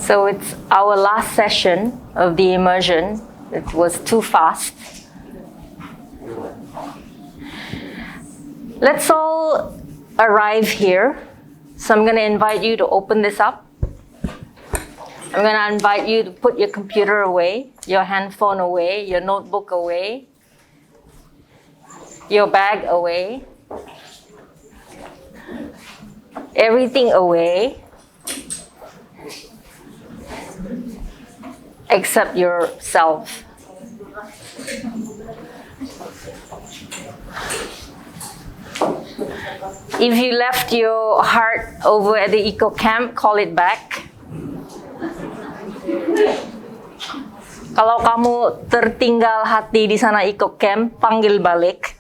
So it's our last session of the immersion. It was too fast. Let's all arrive here. So I'm going to invite you to open this up. I'm going to invite you to put your computer away, your handphone away, your notebook away, your bag away, everything away except yourself. If you left your heart over at the eco camp, call it back. Kalau kamu tertinggal hati di sana eco camp, panggil balik.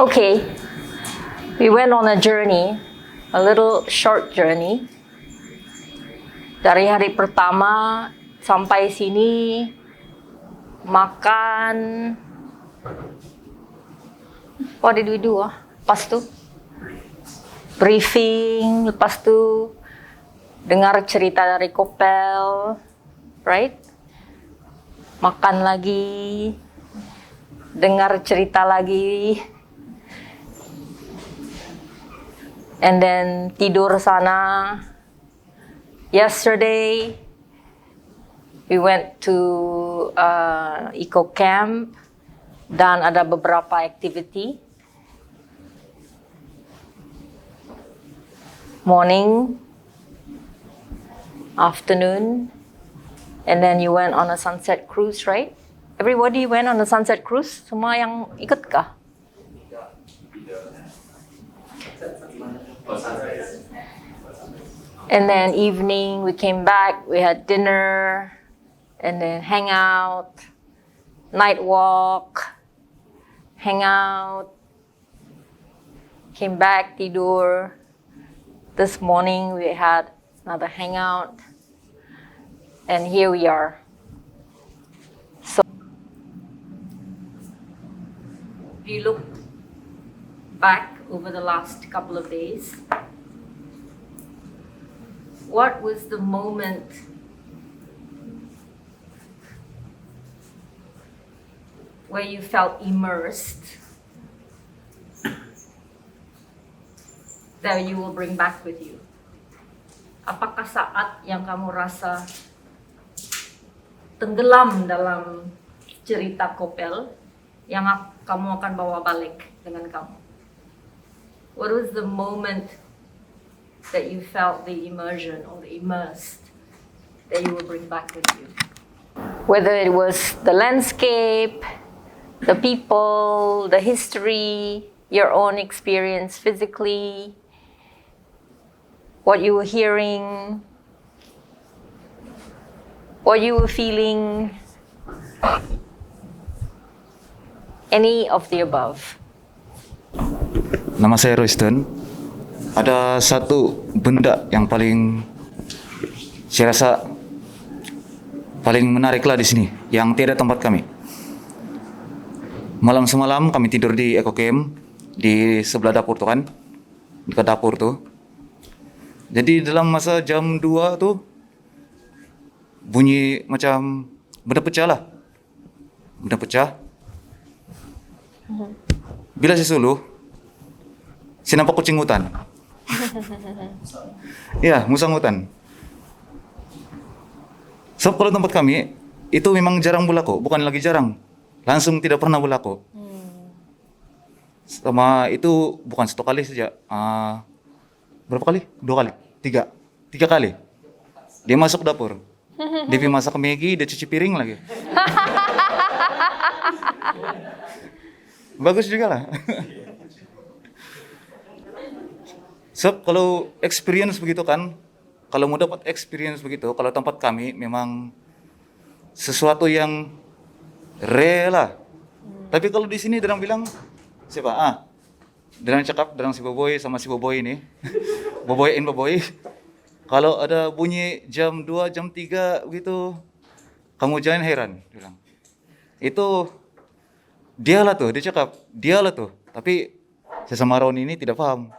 Okay, we went on a journey, a little short journey. Dari hari pertama sampai sini, makan. What did we do? Lepas tu briefing, lepas tu dengar cerita dari Kopel, right? Makan lagi, dengar cerita lagi, and then tidur sana. Yesterday, we went to eco camp dan ada beberapa activity. Morning, afternoon, and then you went on a sunset cruise, right? Everybody went on a sunset cruise? Semua yang ikut kah? And then evening, we came back, we had dinner, and then hang out, night walk, hang out, came back, tidur. This morning, we had another hangout, and here we are. So, if you look back over the last couple of days, what was the moment where you felt immersed that you will bring back with you? Apakah saat yang kamu rasa tenggelam dalam cerita Kopel yang kamu akan bawa balik dengan kamu? What was the moment that you felt the immersion or the immersed that you will bring back with you? Whether it was the landscape, the people, the history, your own experience physically, what you were hearing, what you were feeling, any of the above. Nama saya Royston. Ada satu benda yang paling saya rasa paling menariklah di sini, yang tiada tempat kami. Malam semalam kami tidur di eco camp di sebelah dapur tuh kan, dekat dapur tuh. Jadi dalam masa jam 2 tuh bunyi macam benda pecah lah. Benda pecah. Bila saya suluh, saya nampak kucing hutan. Ya, musang hutan. Sebab kalau tempat kami, itu memang jarang berlaku. Bukan lagi jarang, langsung tidak pernah berlaku. Sama itu bukan satu kali saja. Berapa kali? 2 kali? 3 kali. Dia masuk dapur. Dia pergi masak Maggi, dia cuci piring lagi. Bagus juga lah. So, kalau experience begitu kan, kalau mau dapat experience begitu, kalau tempat kami memang sesuatu yang rare lah. Tapi kalau di sini dorang bilang, siapa? Dorang cakap, dorang si Boboy sama si Boboy ini. Boboy and Boboy. Kalau ada bunyi jam 2, jam 3 begitu, kamu jangan heran, bilang. Itu dialah tuh, dia cakap, dialah tuh. Tapi saya sama Ron ini tidak paham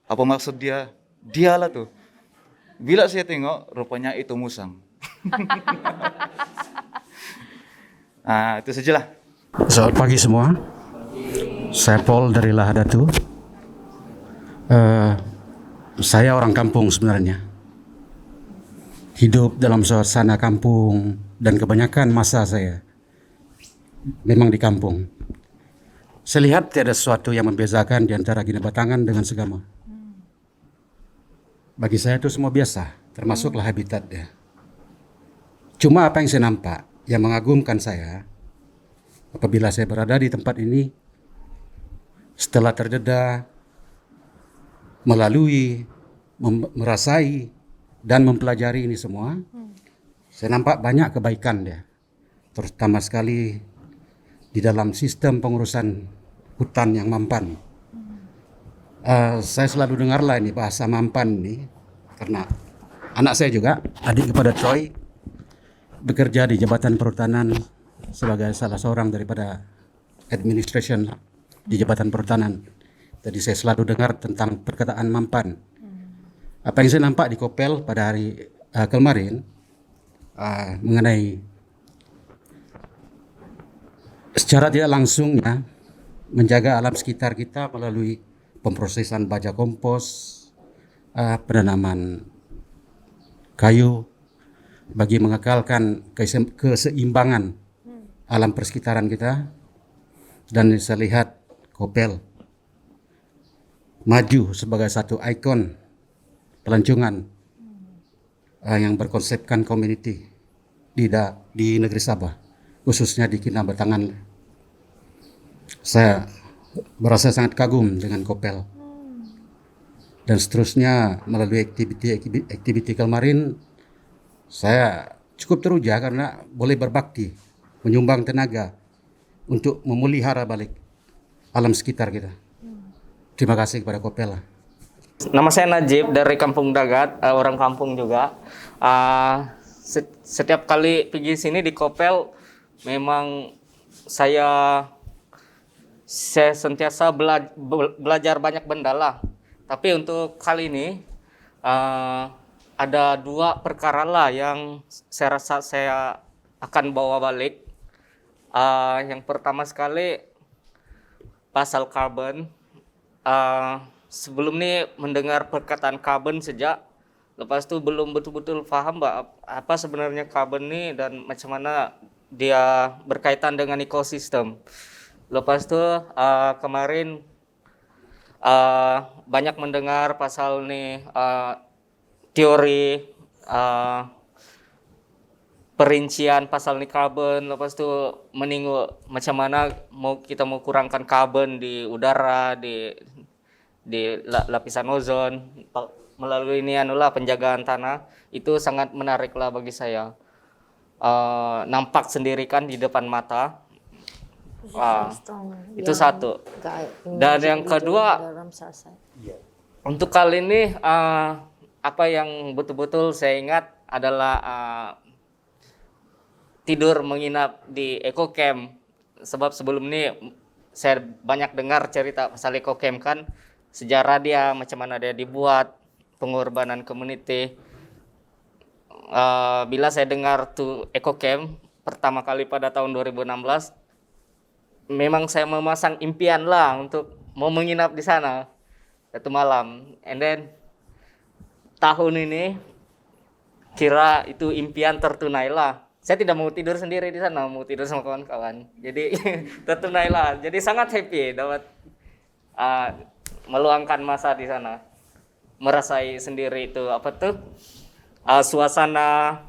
apa maksud dia, dialah tuh. Bila saya tengok, rupanya itu musang. Nah, itu sajalah. Selamat pagi semua. Saya Paul dari Lahadatu. Saya orang kampung sebenarnya. Hidup dalam suasana kampung dan kebanyakan masa saya memang di kampung. Saya lihat tiada sesuatu yang membezakan di antara Gina Batangan dengan Segama. Bagi saya itu semua biasa, termasuklah habitat dia. Cuma apa yang saya nampak, yang mengagumkan saya, apabila saya berada di tempat ini, setelah terdedah, melalui, merasai, dan mempelajari ini semua, saya nampak banyak kebaikan dia. Terutama sekali di dalam sistem pengurusan hutan yang mampan. Saya selalu dengarlah ini bahasa mampan ini, karena anak saya juga, adik kepada Troy, bekerja di Jabatan Perhutanan sebagai salah seorang daripada administration di Jabatan Perhutanan. Jadi saya selalu dengar tentang perkataan mampan. Apa yang saya nampak di Kopel pada hari kemarin mengenai secara tidak langsung ya, menjaga alam sekitar kita melalui pemprosesan baja kompos, penanaman kayu bagi mengekalkan keseimbangan alam persekitaran kita. Dan saya lihat Kopel maju sebagai satu ikon pelancongan yang berkonsepkan community di negeri Sabah, khususnya di Gina Batangan. Saya merasa sangat kagum dengan Kopel. Dan seterusnya melalui aktiviti kemarin, saya cukup teruja karena boleh berbakti, menyumbang tenaga untuk memelihara balik alam sekitar kita. Terima kasih kepada Kopel. Nama saya Najib dari Kampung Dagat, orang kampung juga. Setiap kali pergi sini di Kopel, memang saya sentiasa belajar banyak benda lah. Tapi untuk kali ini ada dua perkara lah yang saya rasa saya akan bawa balik. Yang pertama sekali pasal karbon. Sebelum ini mendengar perkataan karbon sejak, lepas itu belum betul-betul paham apa sebenarnya karbon ini dan macam mana dia berkaitan dengan ekosistem. Lepas itu kemarin banyak mendengar pasal ini teori perincian pasal ini karbon. Lepas itu menengok macam mana kita mau kurangkan karbon di udara, di lapisan ozon melalui ini penjagaan tanah. Itu sangat menarik lah bagi saya. Nampak sendiri kan di depan mata. Itu satu. Dan yang kedua, untuk kali ini apa yang betul-betul saya ingat adalah tidur menginap di Eco Camp. Sebab sebelum ini saya banyak dengar cerita pasal Eco Camp kan, sejarah dia, macam mana dia dibuat, pengorbanan community. Bila saya dengar tuh Eco Camp pertama kali pada tahun 2016, memang saya memasang impian lah untuk mau menginap di sana satu malam. And then tahun ini kira itu impian tertunai lah. Saya tidak mau tidur sendiri di sana, mau tidur sama kawan-kawan. Jadi tertunai lah. Jadi sangat happy dapat meluangkan masa di sana, merasai sendiri itu suasana,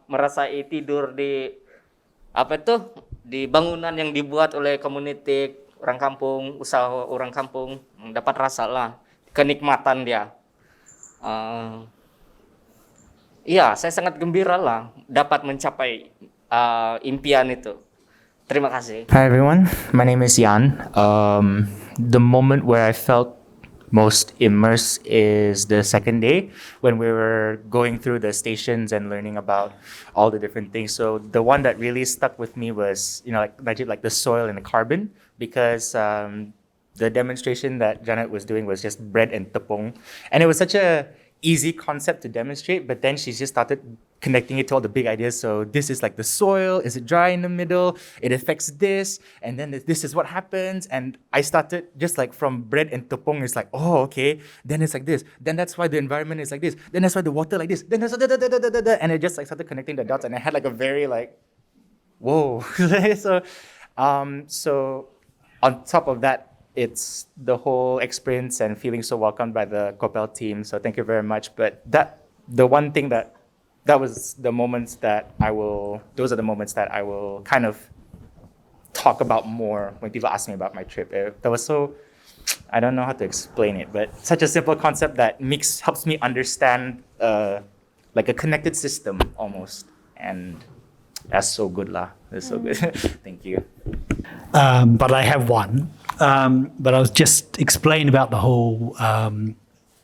merasai tidur di di bangunan yang dibuat oleh community orang kampung, usaha orang kampung, dapat rasa lah kenikmatan dia. Iya, saya sangat gembira lah dapat mencapai impian itu. Terima kasih. Hi everyone, my name is Jan. The moment where I felt most immersed is the second day when we were going through the stations and learning about all the different things. So the one that really stuck with me was, like the soil and the carbon, because the demonstration that Janet was doing was just bread and tepung, and it was such a easy concept to demonstrate, but then she just started connecting it to all the big ideas. So this is like the soil, is it dry in the middle? It affects this, and then this is what happens. And I started just like from bread and tepung, it's like, oh, okay, then it's like this. Then that's why the environment is like this. Then that's why the water like this. Then that's and it just like started connecting the dots, and I had like a very like, whoa. So on top of that, it's the whole experience and feeling so welcomed by the Kopel team. So thank you very much. But the one thing that was the moments that those are the moments that I will kind of talk about more when people ask me about my trip. That was so, I don't know how to explain it, but such a simple concept that helps me understand like a connected system almost. And that's so good lah. That's so good. Thank you. But I have one. But I was just explain about the whole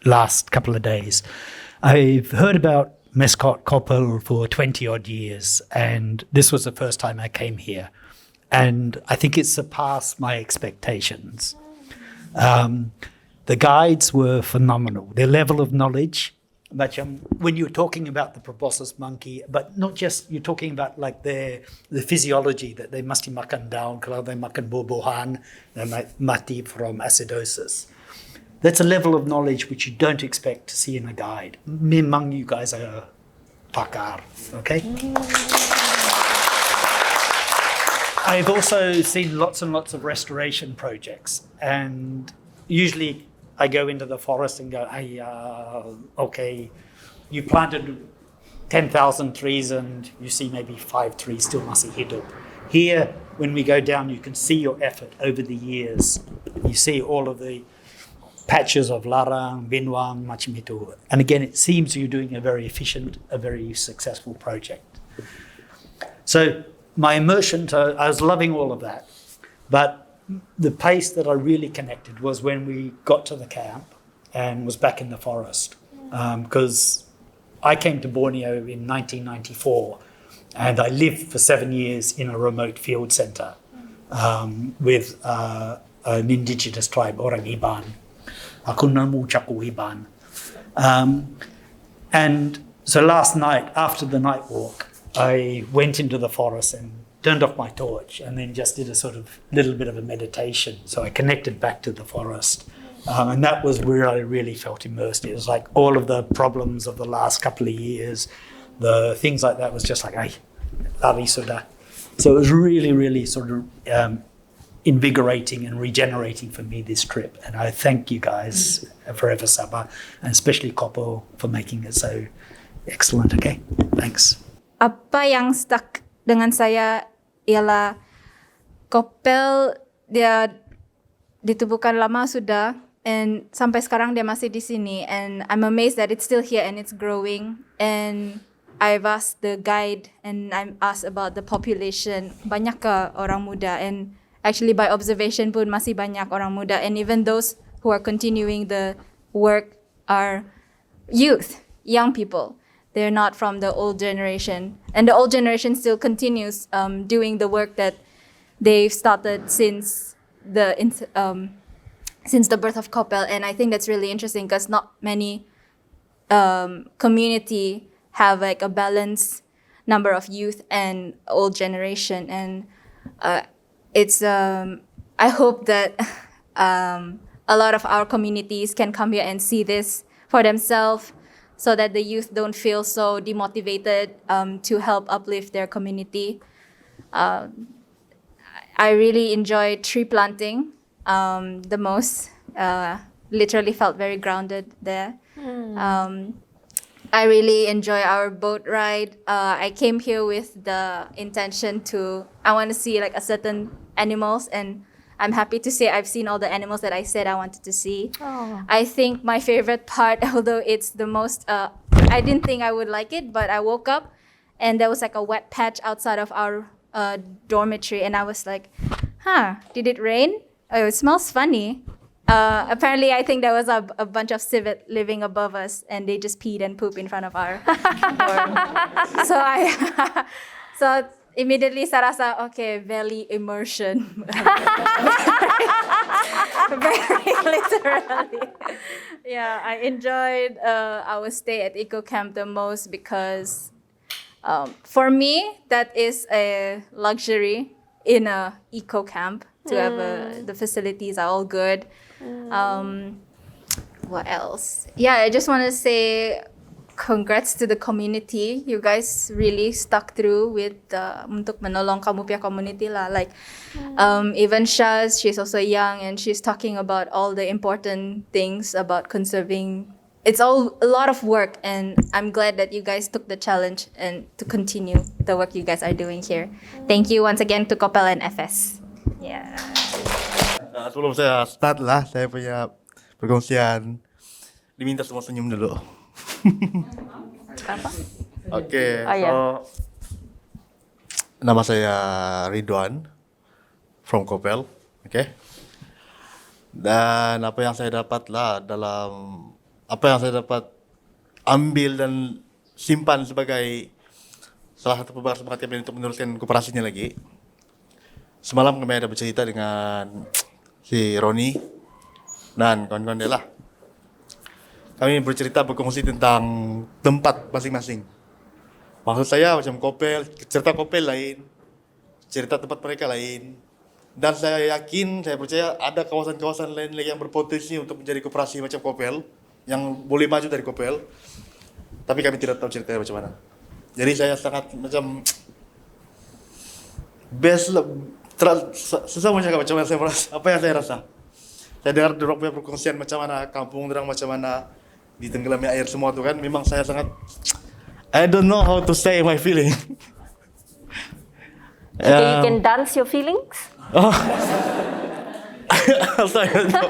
last couple of days. I've heard about Mescot Koppel for 20 odd years, and this was the first time I came here. And I think it surpassed my expectations. The guides were phenomenal. Their level of knowledge, macam when you're talking about the proboscis monkey, but not just, you're talking about like the physiology that they must makan daun, kalau they makan buah-buahan, they might mati from acidosis. That's a level of knowledge which you don't expect to see in a guide. Memang you guys are pakar, okay? I've also seen lots and lots of restoration projects, and usually I go into the forest and go, hey, okay, you planted 10,000 trees and you see maybe 5 trees still masih hidup. Here, when we go down, you can see your effort over the years. You see all of the patches of larang, binwang, macam itu. And again, it seems you're doing a very efficient, a very successful project. So my immersion, I was loving all of that. But the pace that I really connected was when we got to the camp and was back in the forest. Because I came to Borneo in 1994 and I lived for 7 years in a remote field centre with an indigenous tribe, Orang Iban. Aku namu Caku Iban. And so last night, after the night walk, I went into the forest and turned off my torch and then just did a sort of little bit of a meditation. So I connected back to the forest. And that was where I really felt immersed. It was like all of the problems of the last couple of years, the things like that was just like, ay, lari sudah. So it was really, really sort of invigorating and regenerating for me, this trip. And I thank you guys, Forever Sabah, and especially Koppel for making it so excellent. Okay, thanks. Apa yang stuck dengan saya ialah Koppel, dia ditubuhkan lama sudah, and sampai sekarang dia masih di sini, and I'm amazed that it's still here and it's growing. And I've asked the guide and I'm asked about the population, banyak ke orang muda, and actually by observation pun masih banyak orang muda, and even those who are continuing the work are youth, young people. They're not from the old generation. And the old generation still continues doing the work that they've started since the birth of Koppel. And I think that's really interesting because not many community have like a balanced number of youth and old generation. And it's I hope that a lot of our communities can come here and see this for themselves, so that the youth don't feel so demotivated to help uplift their community. I really enjoyed tree planting the most. Literally felt very grounded there. I really enjoy our boat ride. I came here with the intention I want to see like a certain animals, and I'm happy to say I've seen all the animals that I said I wanted to see. Oh. I think my favorite part, although it's the most, I didn't think I would like it, but I woke up and there was like a wet patch outside of our dormitory, and I was like, did it rain? Oh, it smells funny. Apparently, I think there was a bunch of civet living above us, and they just peed and pooped in front of our dorm. So immediately saya rasa, okay, valley immersion. Very literal. Yeah, I enjoyed our stay at Eco Camp the most because for me, that is a luxury in a eco camp to have the facilities are all good. What else? Yeah, I just want to say congrats to the community. You guys really stuck through with untuk menolong kamu punya community lah. Like even Shaz, she's also young and she's talking about all the important things about conserving. It's all a lot of work, and I'm glad that you guys took the challenge and to continue the work you guys are doing here. Thank you once again to Kopel and FS. Yeah. Sebelum saya start lah, saya punya perkongsian. Diminta semua senyum dulu. Oke, Oh, ya. nama saya Ridwan from Kopel, oke. Dan apa yang saya dapat lah apa yang saya dapat ambil dan simpan sebagai salah satu pembahas semangat kami untuk meneruskan kooperasinya lagi. Semalam kami ada bercerita dengan si Roni dan kawan-kawan dia lah. Kami berkongsi tentang tempat masing-masing. Maksud saya macam Kopel, cerita Kopel lain, cerita tempat mereka lain. Dan saya yakin, saya percaya ada kawasan-kawasan lain lagi yang berpotensi untuk menjadi koperasi macam Kopel, yang boleh maju dari Kopel. Tapi kami tidak tahu ceritanya macam mana. Jadi saya sangat macam best lah, susah mencakap macam mana saya merasa, apa yang saya rasa. Saya dengar dorang punya perkongsian macam mana, kampung dorang macam mana, ditenggelami air semua tu kan. Memang saya sangat, I don't know how to say my feeling. Okay, you can dance your feelings. Oh. Saya tahu.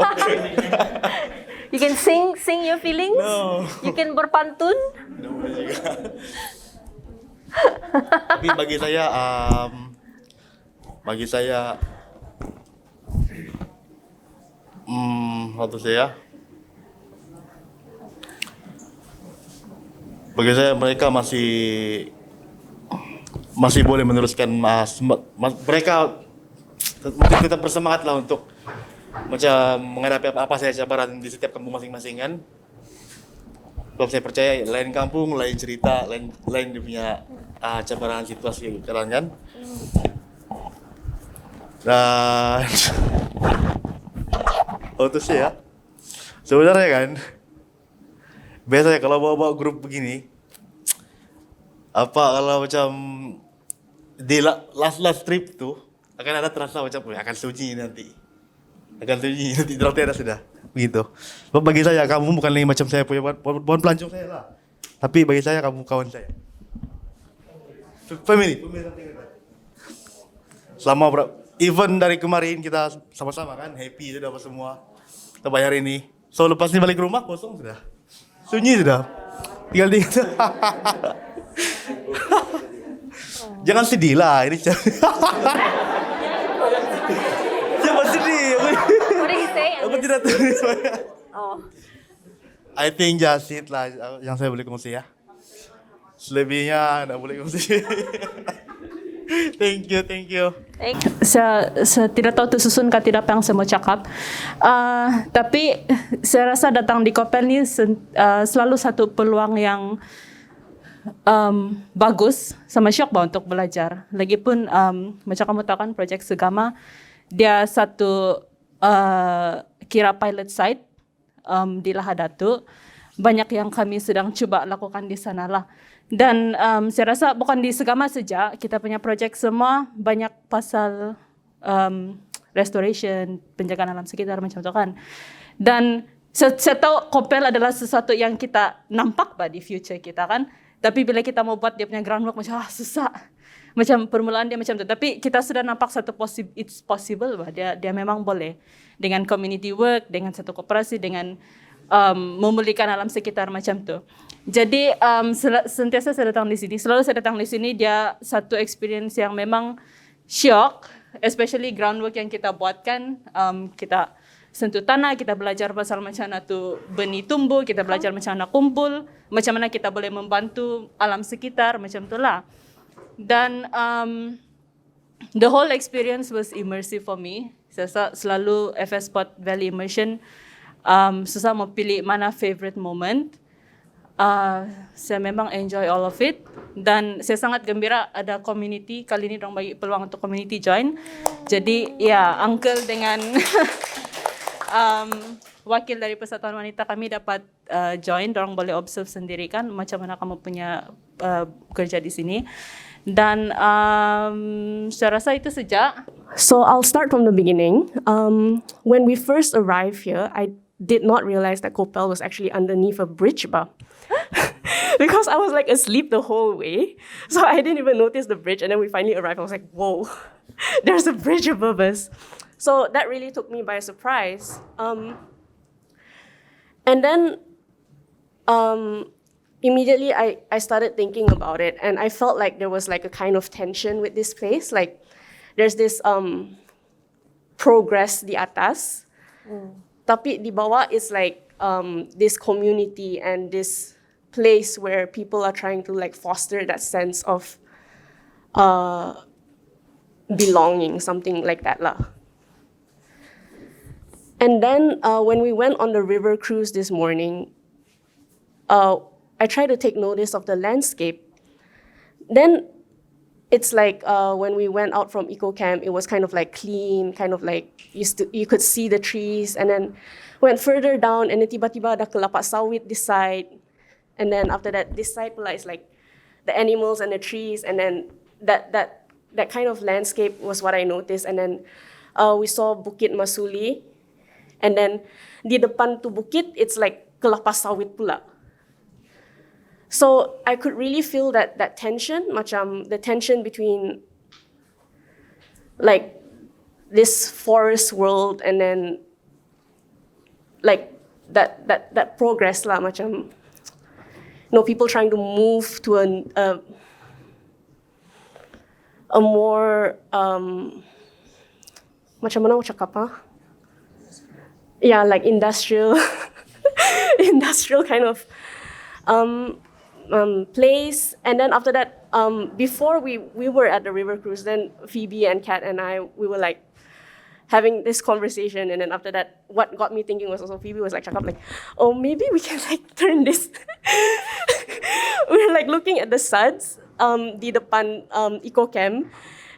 You can sing your feelings. No. You can berpantun. Tidak boleh juga. Tapi bagi saya, how to say ya? Bagi saya mereka masih boleh meneruskan mereka mungkin tetap bersemangat lah untuk macam menghadapi apa saja cabaran di setiap kampung masing-masing kan. Sebab saya percaya lain kampung, lain cerita, lain dia punya cabaran situasi sekarang kan. Dan itu sih ya. Sebenarnya kan biasanya kalau bawa grup begini, kalau macam di last trip tuh akan ada terasa macam akan sunyi nanti dorang tiada sudah begitu. Sebab bagi saya kamu bukan lagi macam saya punya pohon pelancong saya lah, tapi bagi saya kamu kawan saya, family. Selama even dari kemarin kita sama-sama kan happy sudah apa semua kita bayar ini, so lepas ini balik ke rumah kosong sudah, sunyi sudah, tinggal jangan sedih lah ini. Jangan sedih. What did he say? Aku tidak tahu. Oh. I think just it lah yang saya boleh kongsi ya. Selebihnya tidak boleh kongsi. Thank you. Saya tidak tahu tersusun ke tidak apa yang saya mau cakap. Tapi saya rasa datang di Kopel ni selalu satu peluang yang bagus sama syok untuk belajar. Lagipun macam kamu tahu kan projek Segama dia satu kira pilot site di Lahadatu. Banyak yang kami sedang cuba lakukan di sana lah. Dan saya rasa bukan di Segama saja, kita punya projek semua banyak pasal restoration, penjagaan alam sekitar macam tu kan. Dan saya tahu Kopel adalah sesuatu yang kita nampak di future kita kan. Tapi bila kita mau buat dia punya groundwork macam susah. Macam permulaan dia macam tu. Tapi kita sudah nampak satu it's possible dia memang boleh. Dengan community work, dengan satu koperasi, dengan memulihkan alam sekitar macam tu. Jadi sentiasa saya datang di sini. Selalu saya datang di sini dia satu experience yang memang shock. Especially groundwork yang kita buatkan. Kita sentuh tanah, kita belajar pasal macam mana tu benih tumbuh, kita belajar macam mana kumpul, macam mana kita boleh membantu alam sekitar, macam itulah. Dan the whole experience was immersive for me. Saya selalu FS Spot Valley Immersion susah mau pilih mana favorite moment. Saya memang enjoy all of it dan saya sangat gembira ada community kali ini dong bagi peluang untuk community join. Jadi ya uncle dengan wakil dari Persatuan Wanita kami dapat join, dorang boleh observe sendiri kan macam mana kamu punya kerja di sini. Dan saya rasa itu saja. So I'll start from the beginning. When we first arrived here, I did not realize that Kopel was actually underneath a bridge bar. Because I was like asleep the whole way. So I didn't even notice the bridge. And then we finally arrived. I was like, whoa, there's a bridge above us. So that really took me by surprise. And then immediately I started thinking about it. And I felt like there was like a kind of tension with this place. Like there's this progress di atas. Tapi di bawah is like this community and this place where people are trying to like foster that sense of belonging, something like that lah. And then when we went on the river cruise this morning, I tried to take notice of the landscape. Then it's like when we went out from Eco Camp, it was kind of like clean, kind of like you could see the trees, and then went further down, and then tiba-tiba ada kelapa sawit this side, and then after that, this side pula is like the animals and the trees, and then that kind of landscape was what I noticed, and then we saw Bukit Masuli, and then di depan tu bukit, it's like kelapa sawit pula. So I could really feel that tension, macam the tension between like this forest world and then like that progress lah, macam people trying to move to a more macam mana aku cakap ah? Yeah, like industrial kind of place. And then after that, before we were at the river cruise, then Phoebe and Kat and I, we were like having this conversation. And then after that, what got me thinking was also Phoebe was like, oh, maybe we can like turn this. We were like looking at the suds, di depan Eco Camp.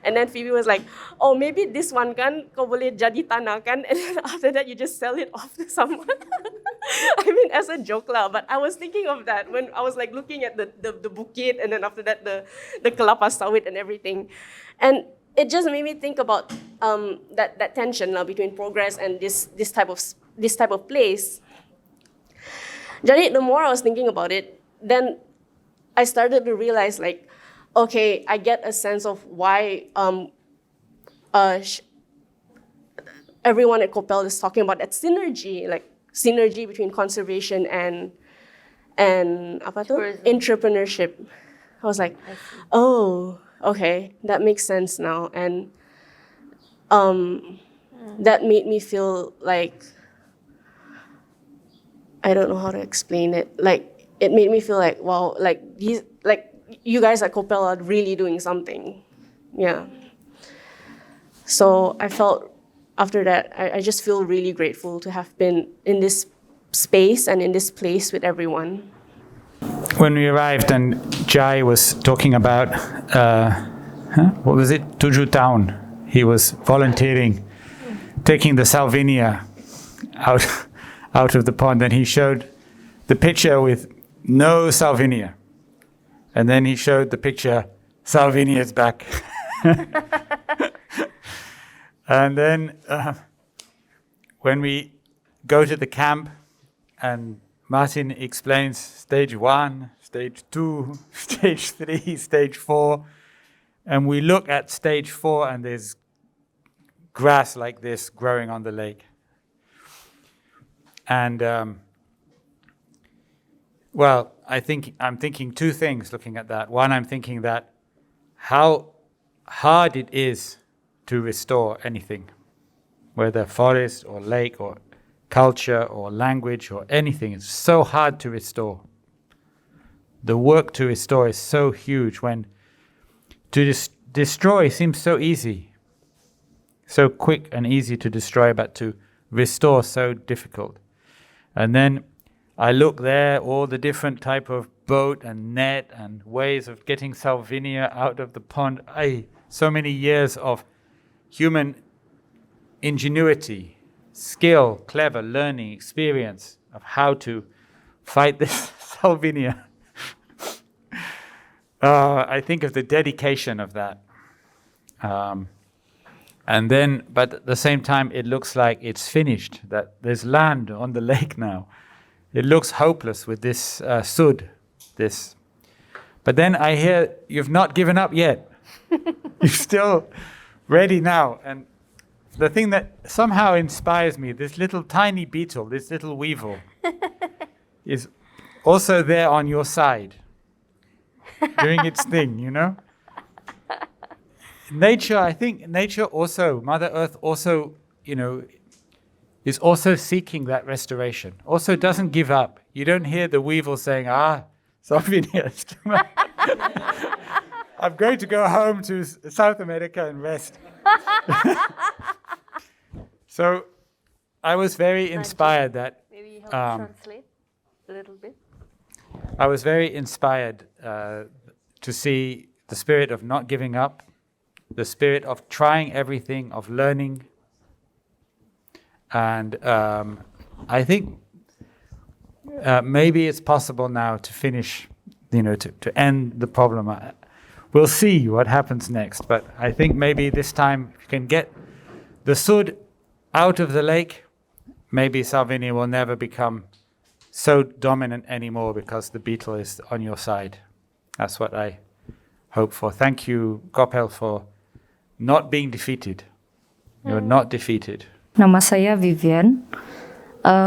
And then Phoebe was like, oh, maybe this one kan, kau boleh jadi tanah kan? And then after that, you just sell it off to someone. I mean, as a joke lah, but I was thinking of that when I was like looking at the bukit, and then after that, the kelapa sawit and everything. And it just made me think about that tension lah between progress and this type of place. Jadi, the more I was thinking about it, then I started to realize like, okay, I get a sense of why everyone at Kopel is talking about that synergy, like synergy between conservation and apa tu? Entrepreneurship. I was like, oh, okay, that makes sense now, and that made me feel like, I don't know how to explain it. Like it made me feel like, wow, like these like. You guys at Kopel are really doing something. Yeah. So I felt after that, I just feel really grateful to have been in this space and in this place with everyone. When we arrived and Jai was talking about, what was it? Tuju Town. He was volunteering, taking the salvinia out of the pond. And he showed the picture with no salvinia. And then he showed the picture, Salvinia's back. And then when we go to the camp and Martin explains stage 1, stage 2, stage 3, stage 4, and we look at stage 4 and there's grass like this growing on the lake. And well, I'm thinking two things looking at that. One, I'm thinking that how hard it is to restore anything, whether forest or lake or culture or language or anything. It's so hard to restore. The work to restore is so huge when to destroy seems so easy, so quick and easy to destroy, but to restore so difficult. And then I look there, all the different type of boat and net and ways of getting Salvinia out of the pond. So many years of human ingenuity, skill, clever learning, experience of how to fight this Salvinia. I think of the dedication of that. And then, but at the same time, it looks like it's finished, that there's land on the lake now. It looks hopeless with this sud, this. But then I hear you've not given up yet. You're still ready now. And the thing that somehow inspires me, this little tiny beetle, this little weevil, is also there on your side, doing its thing, you know? Nature, I think nature also, Mother Earth also, you know, is also seeking that restoration, also doesn't give up. You don't hear the weevil saying, Salvinia, I'm going to go home to South America and rest. So I was very inspired that... Maybe help translate a little bit. I was very inspired to see the spirit of not giving up, the spirit of trying everything, of learning. And I think maybe it's possible now to finish, you know, to end the problem. We'll see what happens next, but I think maybe this time if you can get the sud out of the lake, maybe Salvinia will never become so dominant anymore because the beetle is on your side. That's what I hope for. Thank you, Kopel, for not being defeated. You're not defeated. Nama saya Vivian.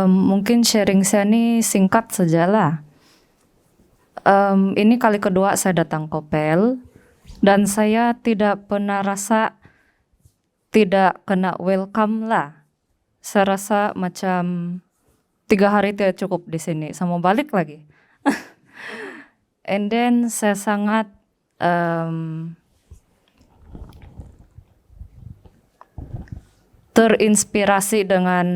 Mungkin sharing saya ini singkat sajalah. Ini kali kedua saya datang Kopel dan saya tidak pernah rasa tidak kena welcome lah. Saya rasa macam 3 hari tidak cukup di sini, saya mau balik lagi. And then saya sangat terinspirasi dengan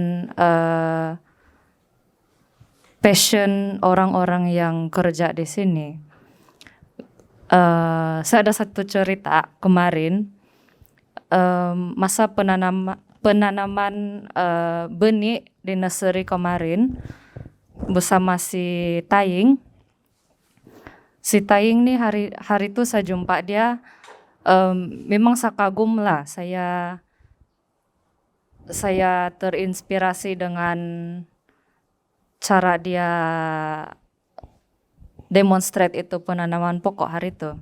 passion orang-orang yang kerja di sini. Saya ada satu cerita kemarin, masa penanaman benih di nursery kemarin bersama si Taying. Si Taying nih hari itu saya jumpa dia, memang saya kagum lah, saya terinspirasi dengan cara dia demonstrate itu penanaman pokok hari itu.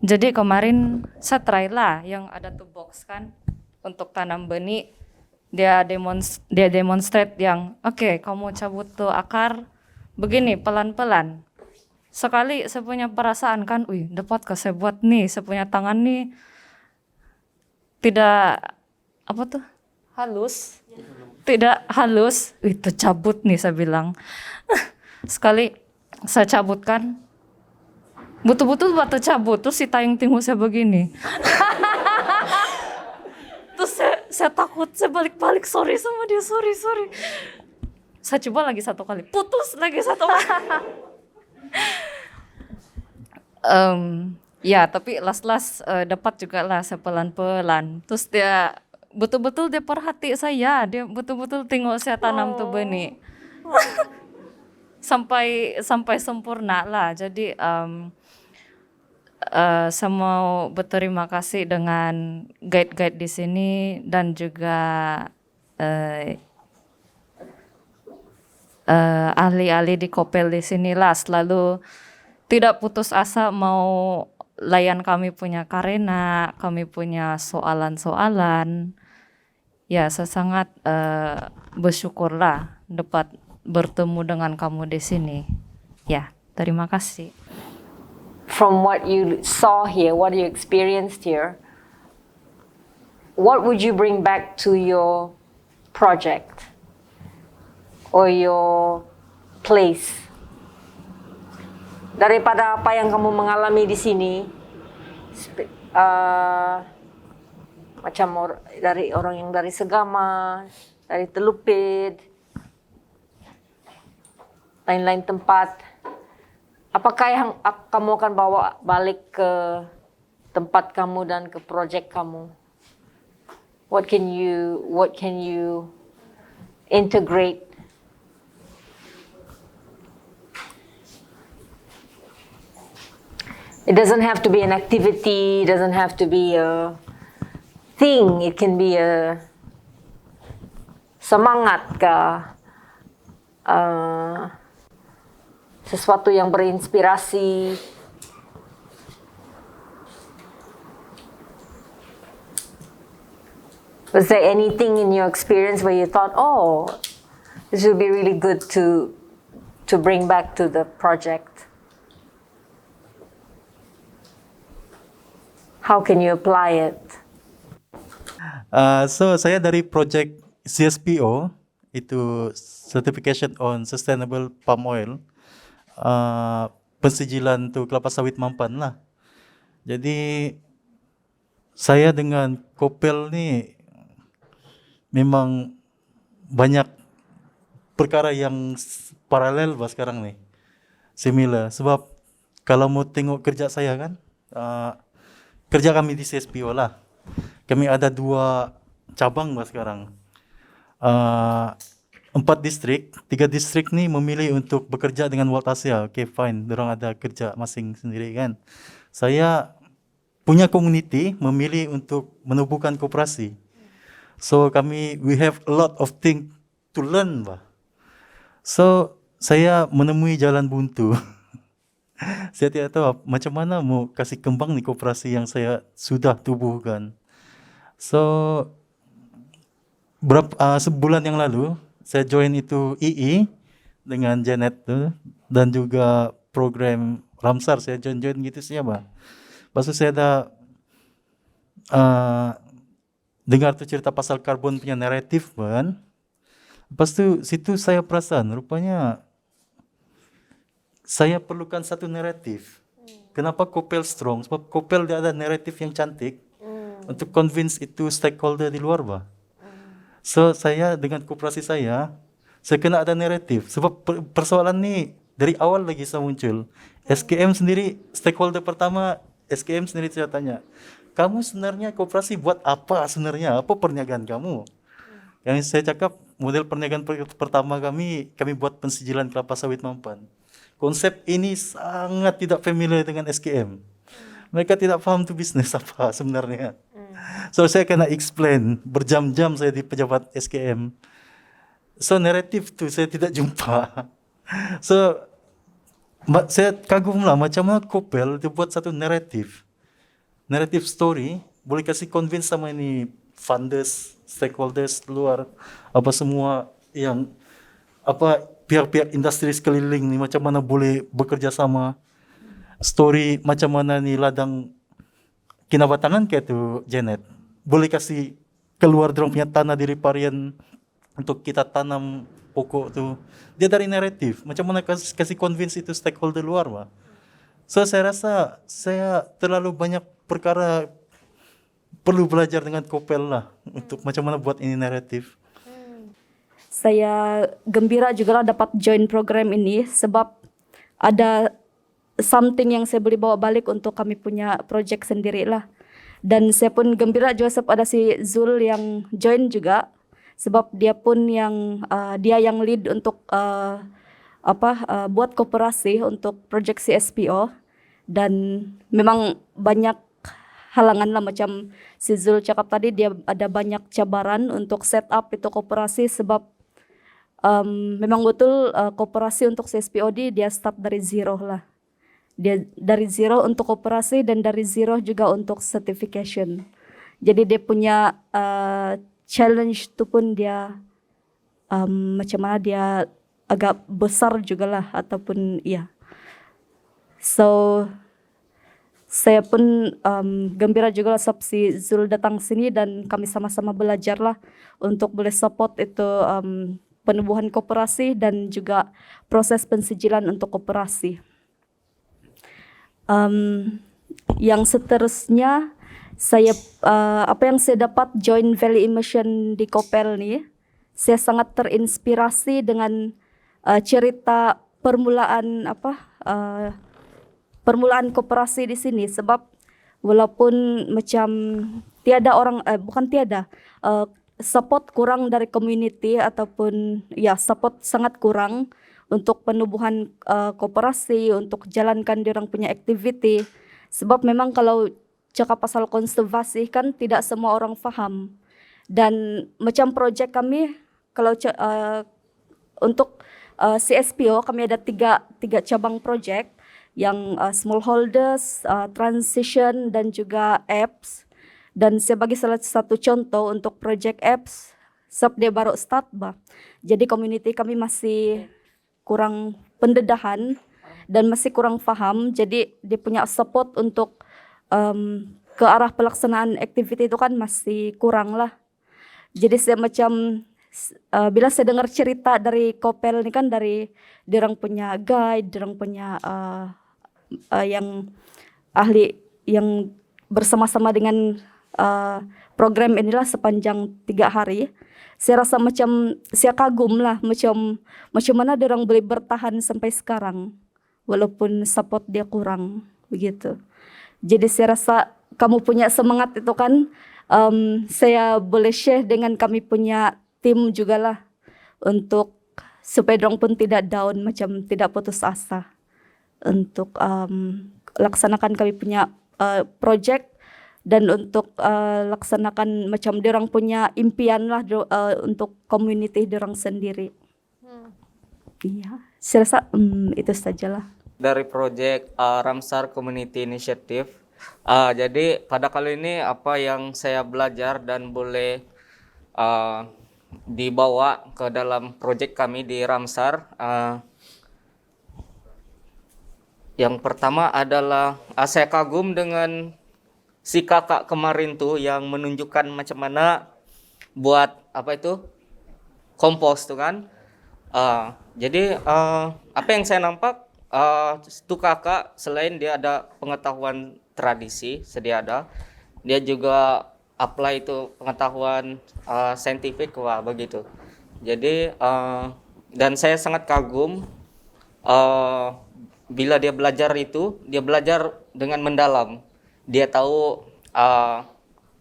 Jadi kemarin saya try lah yang ada tuh box kan untuk tanam benih. Dia demonstrate yang oke, kamu cabut tuh akar begini pelan-pelan. Sekali saya punya perasaan kan, dapat ke saya buat nih, saya punya tangan nih tidak halus, tidak halus, itu cabut nih saya bilang. Sekali saya cabutkan, betul-betul batu cabut, terus si Taying tengok saya begini. Terus saya takut, saya balik-balik, sorry sama dia, sorry. Saya coba lagi satu kali, putus lagi satu kali. Ya, tapi last dapat juga lah saya pelan-pelan. Terus dia betul-betul dia perhati saya, dia betul-betul tengok saya tanam tuh benih. sampai sempurna lah. Jadi saya mau berterima kasih dengan guide-guide di sini dan juga ahli-ahli di Kopel di sini lah, selalu tidak putus asa mau layan kami punya karena kami punya soalan-soalan. Ya, saya sangat bersyukurlah dapat bertemu dengan kamu di sini. Ya, terima kasih. From what you saw here, what you experienced here, what would you bring back to your project or your place? Daripada apa yang kamu mengalami di sini, macam dari orang yang dari Segama, dari Telupit, lain-lain tempat. Apakah yang kamu akan bawa balik ke tempat kamu dan ke project kamu? What can you integrate? It doesn't have to be an activity, it doesn't have to be a thing, it can be a semangat kah, sesuatu yang berinspirasi. Was there anything in your experience where you thought, oh, this would be really good to bring back to the project? How can you apply it? So saya dari project CSPO, itu Certification on Sustainable Palm Oil, pensijilan tuh kelapa sawit Mampan lah. Jadi saya dengan Kopel nih memang banyak perkara yang paralel bah sekarang nih, similar. Sebab kalau mau tengok kerja saya kan, kerja kami di CSPO lah. Kami ada 2 cabang bah sekarang. 4 distrik, 3 distrik nih memilih untuk bekerja dengan World Asia. Okay, fine, dorang ada kerja masing sendiri kan. Saya punya community memilih untuk menubuhkan koperasi. So we have a lot of things to learn bah. So saya menemui jalan buntu. Saya tidak tahu macam mana mau kasih kembang nih koperasi yang saya sudah tubuhkan. So sebulan yang lalu saya join itu II dengan Janet tuh, dan juga program Ramsar saya join gitu siapa. Lepas itu saya ada dengar tuh cerita pasal karbon punya naratif kan. Lepas itu situ saya perasan rupanya saya perlukan satu naratif. Kenapa Kopel strong? Sebab Kopel dia ada naratif yang cantik untuk convince itu stakeholder di luar bah. So saya dengan koperasi saya kena ada naratif. Sebab persoalan ni dari awal lagi saya muncul. SKM sendiri, stakeholder pertama SKM sendiri saya tanya, kamu sebenarnya koperasi buat apa sebenarnya? Apa perniagaan kamu? Yang saya cakap model perniagaan pertama kami buat pensijilan kelapa sawit Mampan. Konsep ini sangat tidak familiar dengan SKM. Mereka tidak faham tu bisnes apa sebenarnya. So saya kena explain berjam-jam saya di pejabat SKM. So naratif tu saya tidak jumpa. So saya kagum lah macam mana Kopel dia buat satu naratif story, boleh kasih convince sama ini funders, stakeholders luar, apa semua yang apa pihak-pihak industri sekeliling ni macam mana boleh bekerja sama. Story macam mana ni ladang kinabatangan kayak tu Janet, boleh kasih keluar dorang punya tanah di Riparian untuk kita tanam pokok tu. Dia dari naratif, macam mana kasih convince itu stakeholder luar bah. So saya rasa saya terlalu banyak perkara perlu belajar dengan Kopel lah untuk macam mana buat ini naratif. Saya gembira juga lah dapat join program ini sebab ada something yang saya boleh bawa balik untuk kami punya project sendiri lah. Dan saya pun gembira juga sebab ada si Zul yang join juga sebab dia pun yang dia yang lead untuk buat koperasi untuk project CSPO. Dan memang banyak halangan lah macam si Zul cakap tadi, dia ada banyak cabaran untuk set up itu koperasi sebab memang betul koperasi untuk CSPOD dia start dari zero lah. Dia dari zero untuk koperasi dan dari zero juga untuk certification. Jadi dia punya challenge tu pun dia macam mana dia agak besar juga lah ataupun iya. So saya pun gembira juga lah sebab si Zul datang sini dan kami sama-sama belajar lah untuk boleh support itu penubuhan koperasi dan juga proses pensijilan untuk koperasi. Yang seterusnya saya apa yang saya dapat join Valley Immersion di Kopel ni, saya sangat terinspirasi dengan cerita permulaan permulaan koperasi di sini, sebab walaupun macam tiada orang bukan tiada support kurang dari community ataupun ya support sangat kurang untuk penubuhan koperasi, untuk jalankan diorang punya aktiviti. Sebab memang kalau cakap pasal konservasi kan tidak semua orang faham. Dan macam projek kami kalau untuk CSPO kami ada tiga cabang projek yang smallholders, transition dan juga apps. Dan sebagai salah satu contoh untuk projek apps, sebab dia baru start bah. Jadi community kami masih kurang pendedahan dan masih kurang faham. Jadi dia punya support untuk ke arah pelaksanaan aktiviti itu kan masih kurang lah. Jadi saya macam bila saya dengar cerita dari Kopel ini kan dari dirang punya guide, dirang punya yang ahli yang bersama-sama dengan program inilah sepanjang 3 hari. Saya rasa macam saya kagum lah macam mana dirang boleh bertahan sampai sekarang walaupun support dia kurang begitu. Jadi saya rasa kamu punya semangat itu kan saya boleh share dengan kami punya tim juga lah untuk supaya dorang pun tidak down, macam tidak putus asa untuk laksanakan kami punya project dan untuk laksanakan macam dorang punya impian lah untuk community dorang sendiri. Iya, saya rasa itu sajalah. Dari project Ramsar Community Initiative. Jadi pada kali ini apa yang saya belajar dan boleh dibawa ke dalam proyek kami di Ramsar. Yang pertama adalah saya kagum dengan si kakak kemarin tuh yang menunjukkan macam mana buat apa itu kompos tuh kan. Jadi apa yang saya nampak itu kakak selain dia ada pengetahuan tradisi sedia ada, dia juga apply itu pengetahuan saintifik wah begitu. Jadi dan saya sangat kagum bila dia belajar itu, dia belajar dengan mendalam. Dia tahu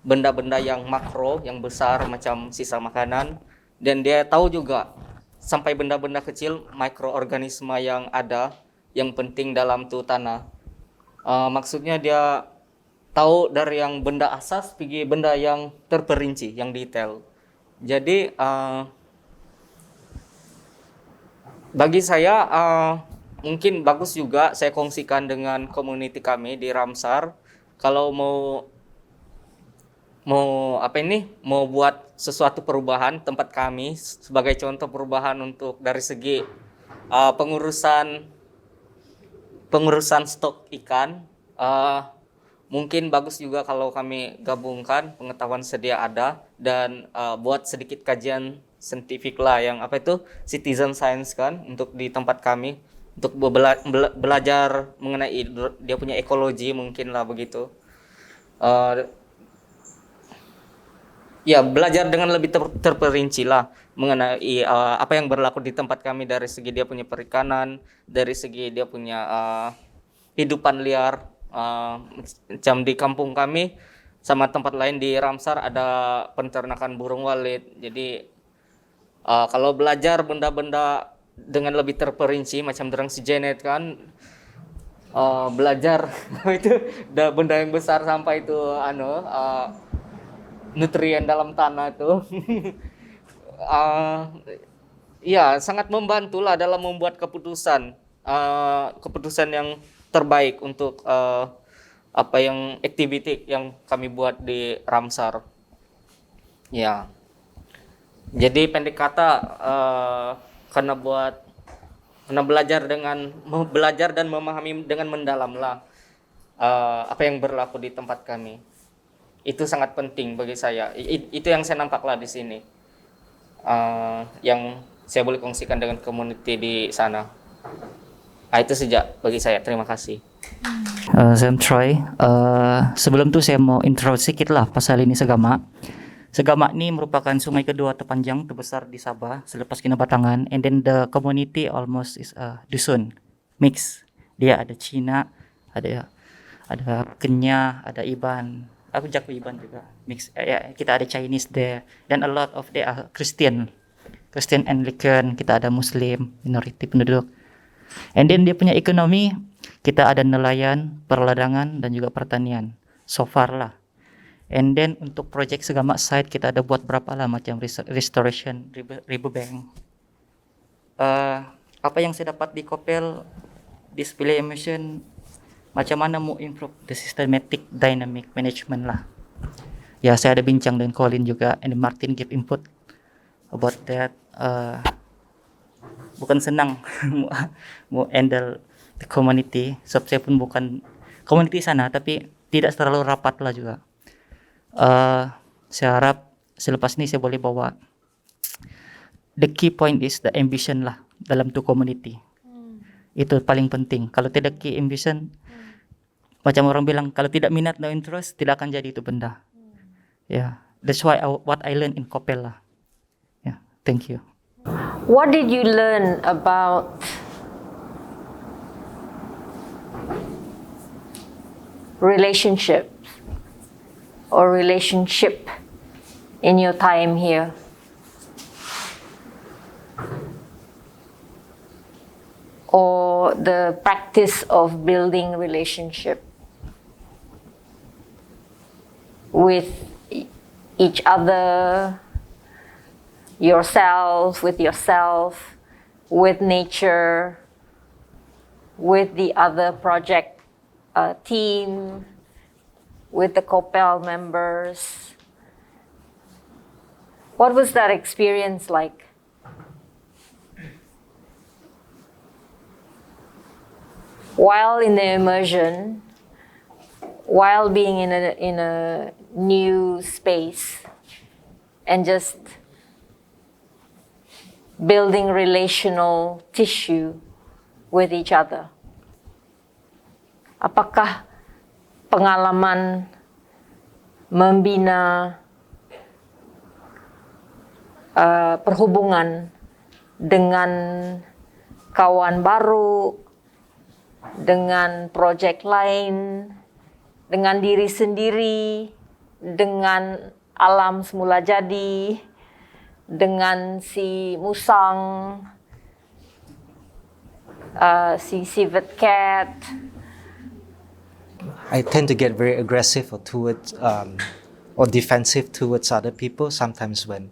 benda-benda yang makro, yang besar macam sisa makanan, dan dia tahu juga sampai benda-benda kecil mikroorganisme yang ada yang penting dalam tuh tanah. Maksudnya dia tahu dari yang benda asas pergi benda yang terperinci, yang detail. Jadi bagi saya mungkin bagus juga saya kongsikan dengan community kami di Ramsar. Kalau mau buat sesuatu perubahan tempat kami sebagai contoh perubahan untuk dari segi pengurusan stok ikan, mungkin bagus juga kalau kami gabungkan pengetahuan sedia ada dan buat sedikit kajian saintifik lah yang citizen science kan untuk di tempat kami untuk belajar mengenai dia punya ekologi mungkin lah begitu. Ya belajar dengan lebih terperinci lah mengenai apa yang berlaku di tempat kami dari segi dia punya perikanan, dari segi dia punya hidupan liar. Macam di kampung kami sama tempat lain di Ramsar ada peternakan burung walet. Jadi kalau belajar benda-benda dengan lebih terperinci macam derang si Janet kan belajar itu benda yang besar sampai itu nutrien dalam tanah itu ya sangat membantulah dalam membuat keputusan yang terbaik untuk apa yang activity yang kami buat di Ramsar. Ya. Jadi pendek kata karena belajar dan memahami dengan mendalam lah apa yang berlaku di tempat kami. Itu sangat penting bagi saya. Itu yang saya nampak lah di sini. Yang saya boleh kongsikan dengan community di sana. Itu saja bagi saya. Terima kasih. Saya Troy. Sebelum itu saya mau intro sedikit lah pasal ini segama. Segamak ni merupakan sungai kedua terpanjang terbesar di Sabah selepas Kinabatangan, and then the community almost is dusun mix. Dia ada Cina, ada Kenya, ada Iban. Aku jago Iban juga mix. Kita ada Chinese there, dan a lot of they are Christian Anglican. Kita ada Muslim minoriti penduduk. And then dia punya ekonomi, kita ada nelayan, perladangan dan juga pertanian. So far lah. And then untuk projek Segamak site kita ada buat berapa lah macam restoration riverbank. Apa yang saya dapat di Kopel display immersion, macam mana mau improve the systematic dynamic management lah. Ya, saya ada bincang dengan Colin juga, and Martin give input about that. Bukan senang mau handle the community. Sebab saya pun bukan community sana, tapi tidak terlalu rapat lah juga. Saya harap selepas ini saya boleh bawa the key point is the ambition lah dalam tu community. Itu paling penting. Kalau tidak key ambition, macam orang bilang, kalau tidak minat, no interest, tidak akan jadi itu benda. Yeah, that's why what I learned in Kopel lah. Yeah, thank you. What did you learn about relationships or relationship in your time here? Or the practice of building relationship with each other, yourself, with nature, with the other project team, with the Kopel members. What was that experience like? While in the immersion, while being in a new space, and just building relational tissue with each other. Apakah pengalaman membina perhubungan dengan kawan baru, dengan projek lain, dengan diri sendiri, dengan alam semula jadi, dengan si musang, si civet cat. I tend to get very aggressive or towards or defensive towards other people sometimes when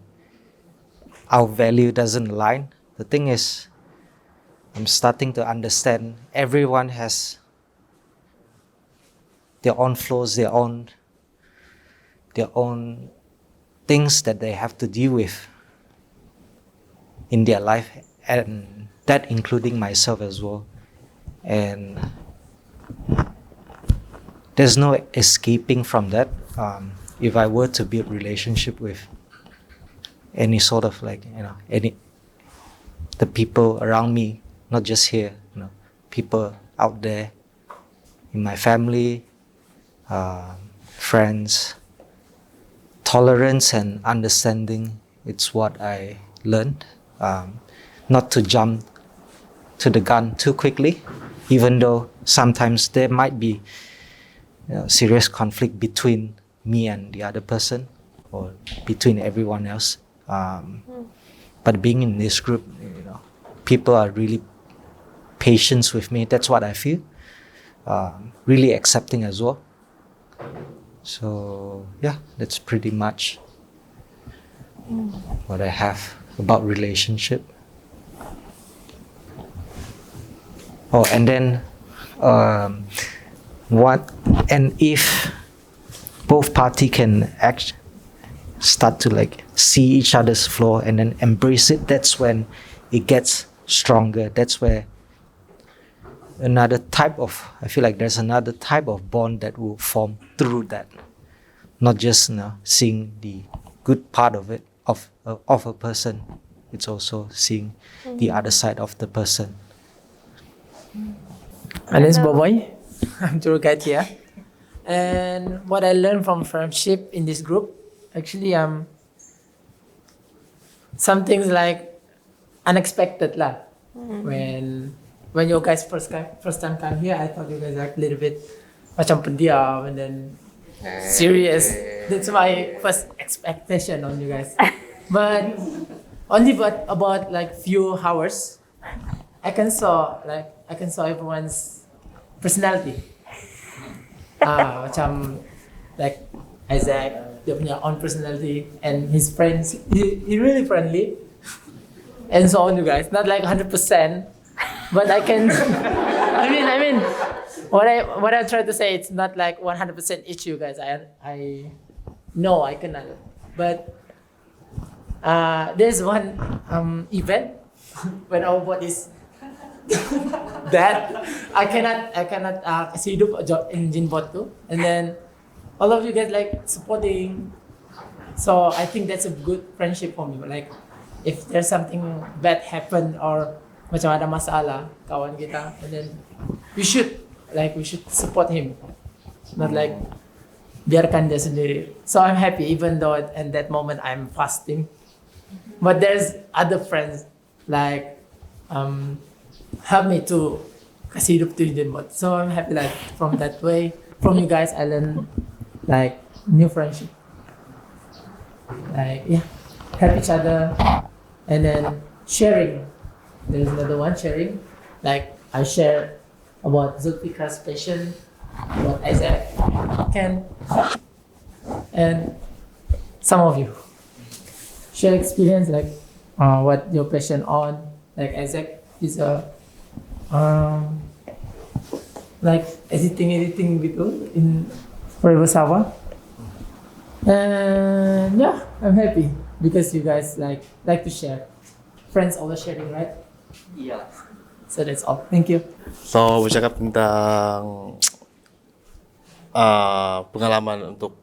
our value doesn't align. The thing is, I'm starting to understand everyone has their own flaws, their own things that they have to deal with in their life, and that including myself as well. And there's no escaping from that. If I were to build relationship with any sort of the people around me, not just here, people out there in my family, friends, tolerance and understanding, it's what I learned. Not to jump to the gun too quickly, even though sometimes there might be serious conflict between me and the other person or between everyone else. But being in this group, people are really patient with me. That's what I feel. Really accepting as well. So yeah, that's pretty much what I have about relationship. Oh, and then if both party can start to see each other's flaw and then embrace it, that's when it gets stronger. That's where I feel like there's another type of bond that will form through that. Not just seeing the good part of it, of a person. It's also seeing the other side of the person. My name is Boboy. I'm tour guide here. And what I learned from friendship in this group, actually some things like unexpected lah. When you guys first time come here, I thought you guys are a little bit macam pendiam and then serious. That's my first expectation on you guys. But about like few hours, I can saw everyone's personality. Macam like Isaac, dia punya own personality, and his friends, he really friendly, and so on. You guys, not like 100%, but I can. I mean, what I try to say, it's not like 100% each you guys. I know I cannot, but there's one event when our bodies that I cannot kasi hidup in Jinbot too, and then all of you guys like supporting, so I think that's a good friendship for me. Like if there's something bad happen or macam ada masalah kawan kita, and then we should support him, not like biarkan dia sendiri. So I'm happy even though in that moment I'm fasting, but there's other friends like help me to kasih hidup to Jinbot. So I'm happy like from that way, from you guys I learn like new friendship, like help each other, and then sharing. There's another one sharing, like I share about Zulfika's passion, about Isaac, Ken, and some of you share experience like what your passion on. Like Isaac is like editing gitu in Forever Sawa, and I'm happy because you guys like to share. Friends always sharing, right? Iya. So that's all. Thank you. So bercakap tentang pengalaman untuk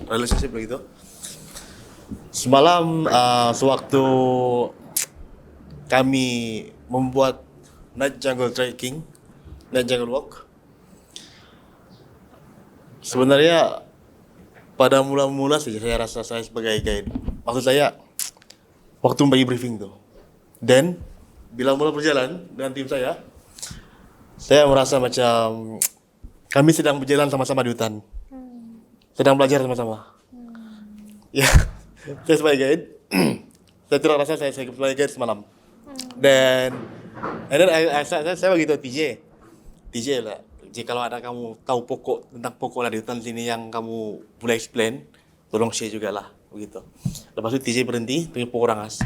relationship begitu. Semalam sewaktu kami membuat night jungle walk, sebenarnya pada mula-mula saja saya rasa saya sebagai guide. Maksud saya waktu bagi briefing tuh. Dan bila mulai berjalan dengan tim saya merasa macam kami sedang berjalan sama-sama di hutan. Sedang belajar sama-sama. Ya, saya sebagai guide, saya tidak rasa saya sebagai guide semalam. Dan saya bagi tahu TJ lah. Jika kalau ada kamu tahu tentang pokok lah di hutan sini yang kamu boleh explain, tolong share juga lah begitu. Lepas itu TJ berhenti pergi pokok rangas.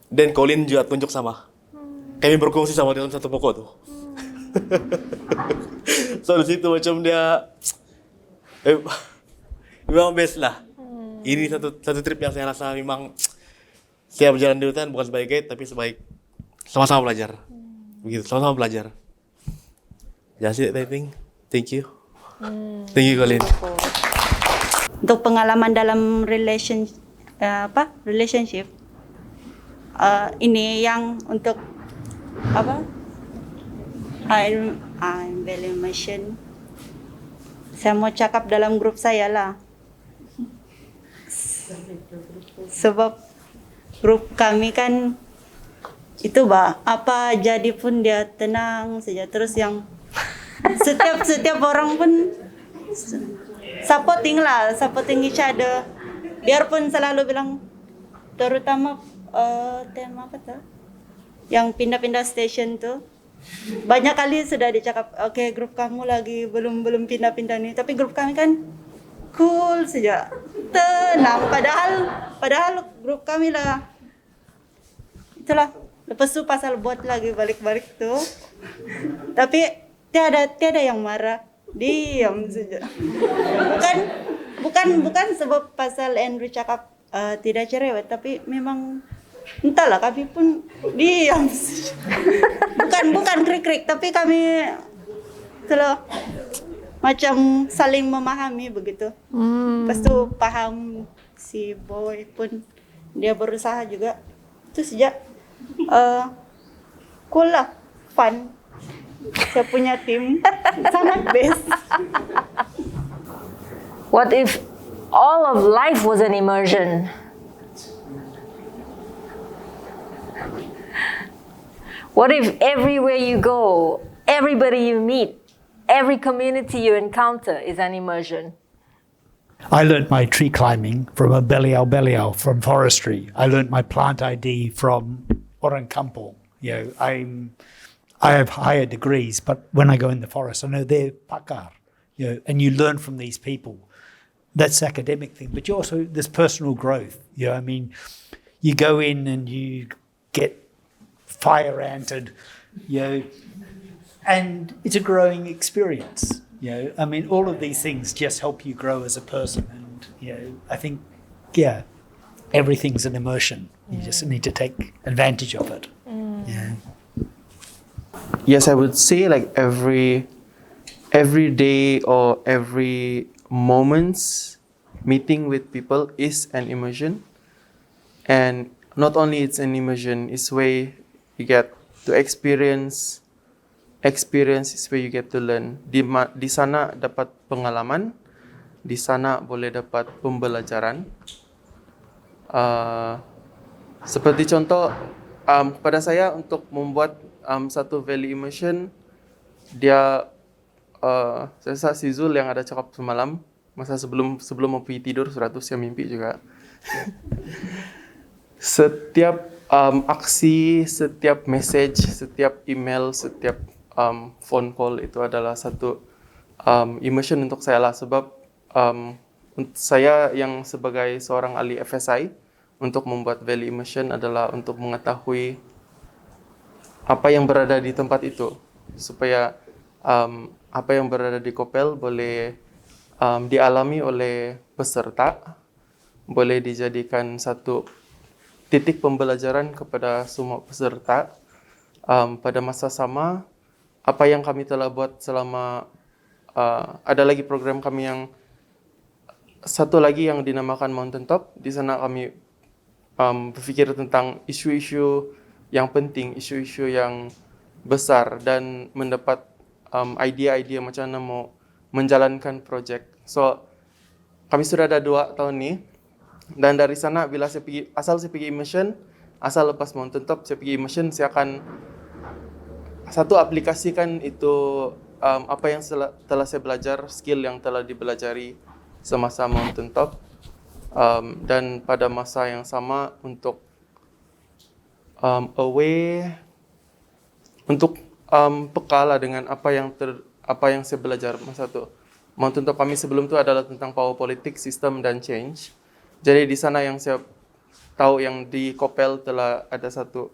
Dan Colin juga tunjuk sama. Kami berkongsi sama dalam satu pokok tuh. So di situ macam dia memang best lah. Ini satu trip yang saya rasa memang saya berjalan di hutan bukan sebagai guide tapi sebagai sama-sama belajar. Begitu, sama-sama belajar. That's it, I think. Thank you. Thank you, Colin. Untuk pengalaman dalam relationship, ini yang untuk I'm very emotion. Saya mau cakap dalam grup saya lah. Sebab grup kami kan itu apa jadi pun dia tenang saja, terus yang setiap orang pun supporting each other. Biarpun selalu bilang, terutama tema apa tuh yang pindah-pindah station tuh, banyak kali sudah dicakap, oke, grup kamu lagi belum pindah-pindah nih, tapi grup kami kan cool saja, tenang, padahal grup kami lah itulah. Lepas itu pasal buat lagi balik-balik tuh, tapi tiada yang marah, diam saja. Bukan sebab pasal Andrew cakap tidak cerewet, tapi memang entahlah, kami pun diam saja. Bukan krik-krik, tapi kami itulah macam saling memahami begitu. Lepas itu paham si boy pun dia berusaha juga. Itu sejak cool lah, fun. Saya punya tim sangat best. What if all of life was an immersion? What if everywhere you go, everybody you meet, every community you encounter is an immersion? I learnt my tree climbing from a Belial from forestry. I learnt my plant ID from Orang Kampung. I have higher degrees, but when I go in the forest, I know they're pakar. And you learn from these people. That's the academic thing, but you also there's personal growth. I mean, you go in and you get fire anted, and it's a growing experience. I mean, all of these things just help you grow as a person, and I think, everything's an immersion. You just need to take advantage of it. Yes, I would say like every day or every moments meeting with people is an immersion, and not only it's an immersion, it's way you get to experience is where you get to learn. Di sana dapat pengalaman, di sana boleh dapat pembelajaran. Seperti contoh, pada saya untuk membuat satu value immersion, dia saya rasa si Zul yang ada cakap semalam, masa sebelum mau pergi tidur, sudah tu saya mimpi juga. Setiap aksi, setiap message, setiap email, setiap phone call itu adalah satu immersion untuk saya lah, sebab saya yang sebagai seorang ahli FSI, untuk membuat value immersion adalah untuk mengetahui apa yang berada di tempat itu, supaya apa yang berada di Kopel boleh dialami oleh peserta, boleh dijadikan satu titik pembelajaran kepada semua peserta. Pada masa sama, apa yang kami telah buat selama ada lagi program kami yang satu lagi yang dinamakan Mountain Top. Di sana kami berpikir tentang isu-isu yang penting, isu-isu yang besar, dan mendapat idea-idea macam mana mau menjalankan projek. So, kami sudah ada 2 tahun ni, dan dari sana bila saya pergi immersion, asal lepas Mountain Top saya pergi immersion, saya akan satu aplikasikan itu apa yang telah saya belajar, skill yang telah dibelajari semasa Mountain Top, dan pada masa yang sama untuk untuk peka lah dengan apa yang saya belajar masa tu. Mountain Top kami sebelum tu adalah tentang power politik, sistem dan change. Jadi di sana yang saya tahu yang di Kopel telah ada satu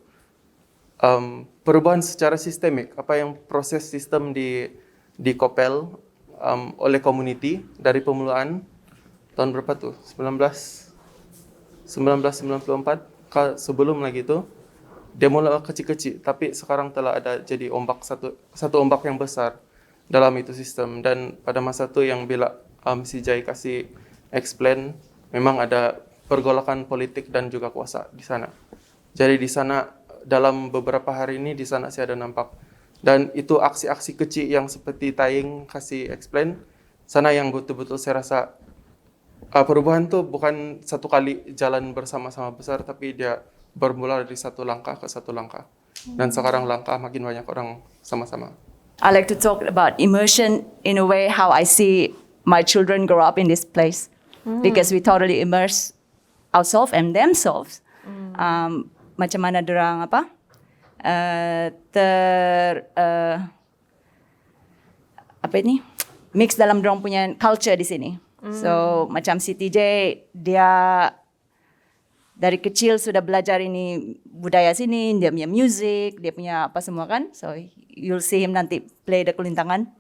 perubahan secara sistemik, apa yang proses sistem di Kopel oleh community dari pemulaan tahun berapa tu? 1994, sebelum lagi tu dia mula kecil-kecil, tapi sekarang telah ada jadi satu ombak yang besar dalam itu sistem. Dan pada masa tu yang bila si Jai kasih explain, memang ada pergolakan politik dan juga kuasa di sana. Jadi di sana dalam beberapa hari ini di sana saya ada nampak, dan itu aksi-aksi kecil yang seperti Taing kasih explain sana yang betul-betul saya rasa perubahan tu bukan satu kali jalan bersama-sama besar, tapi dia bermula dari satu langkah ke satu langkah, dan sekarang langkah makin banyak orang sama-sama. I like to talk about immersion in a way how I see my children grow up in this place, because we totally immerse ourselves and themselves. Macam mana dorang mix dalam dorang punya culture di sini. So macam Siti J, dia dari kecil sudah belajar ini budaya sini, dia punya music, dia punya apa semua kan. So you'll see him nanti play the kulintangan.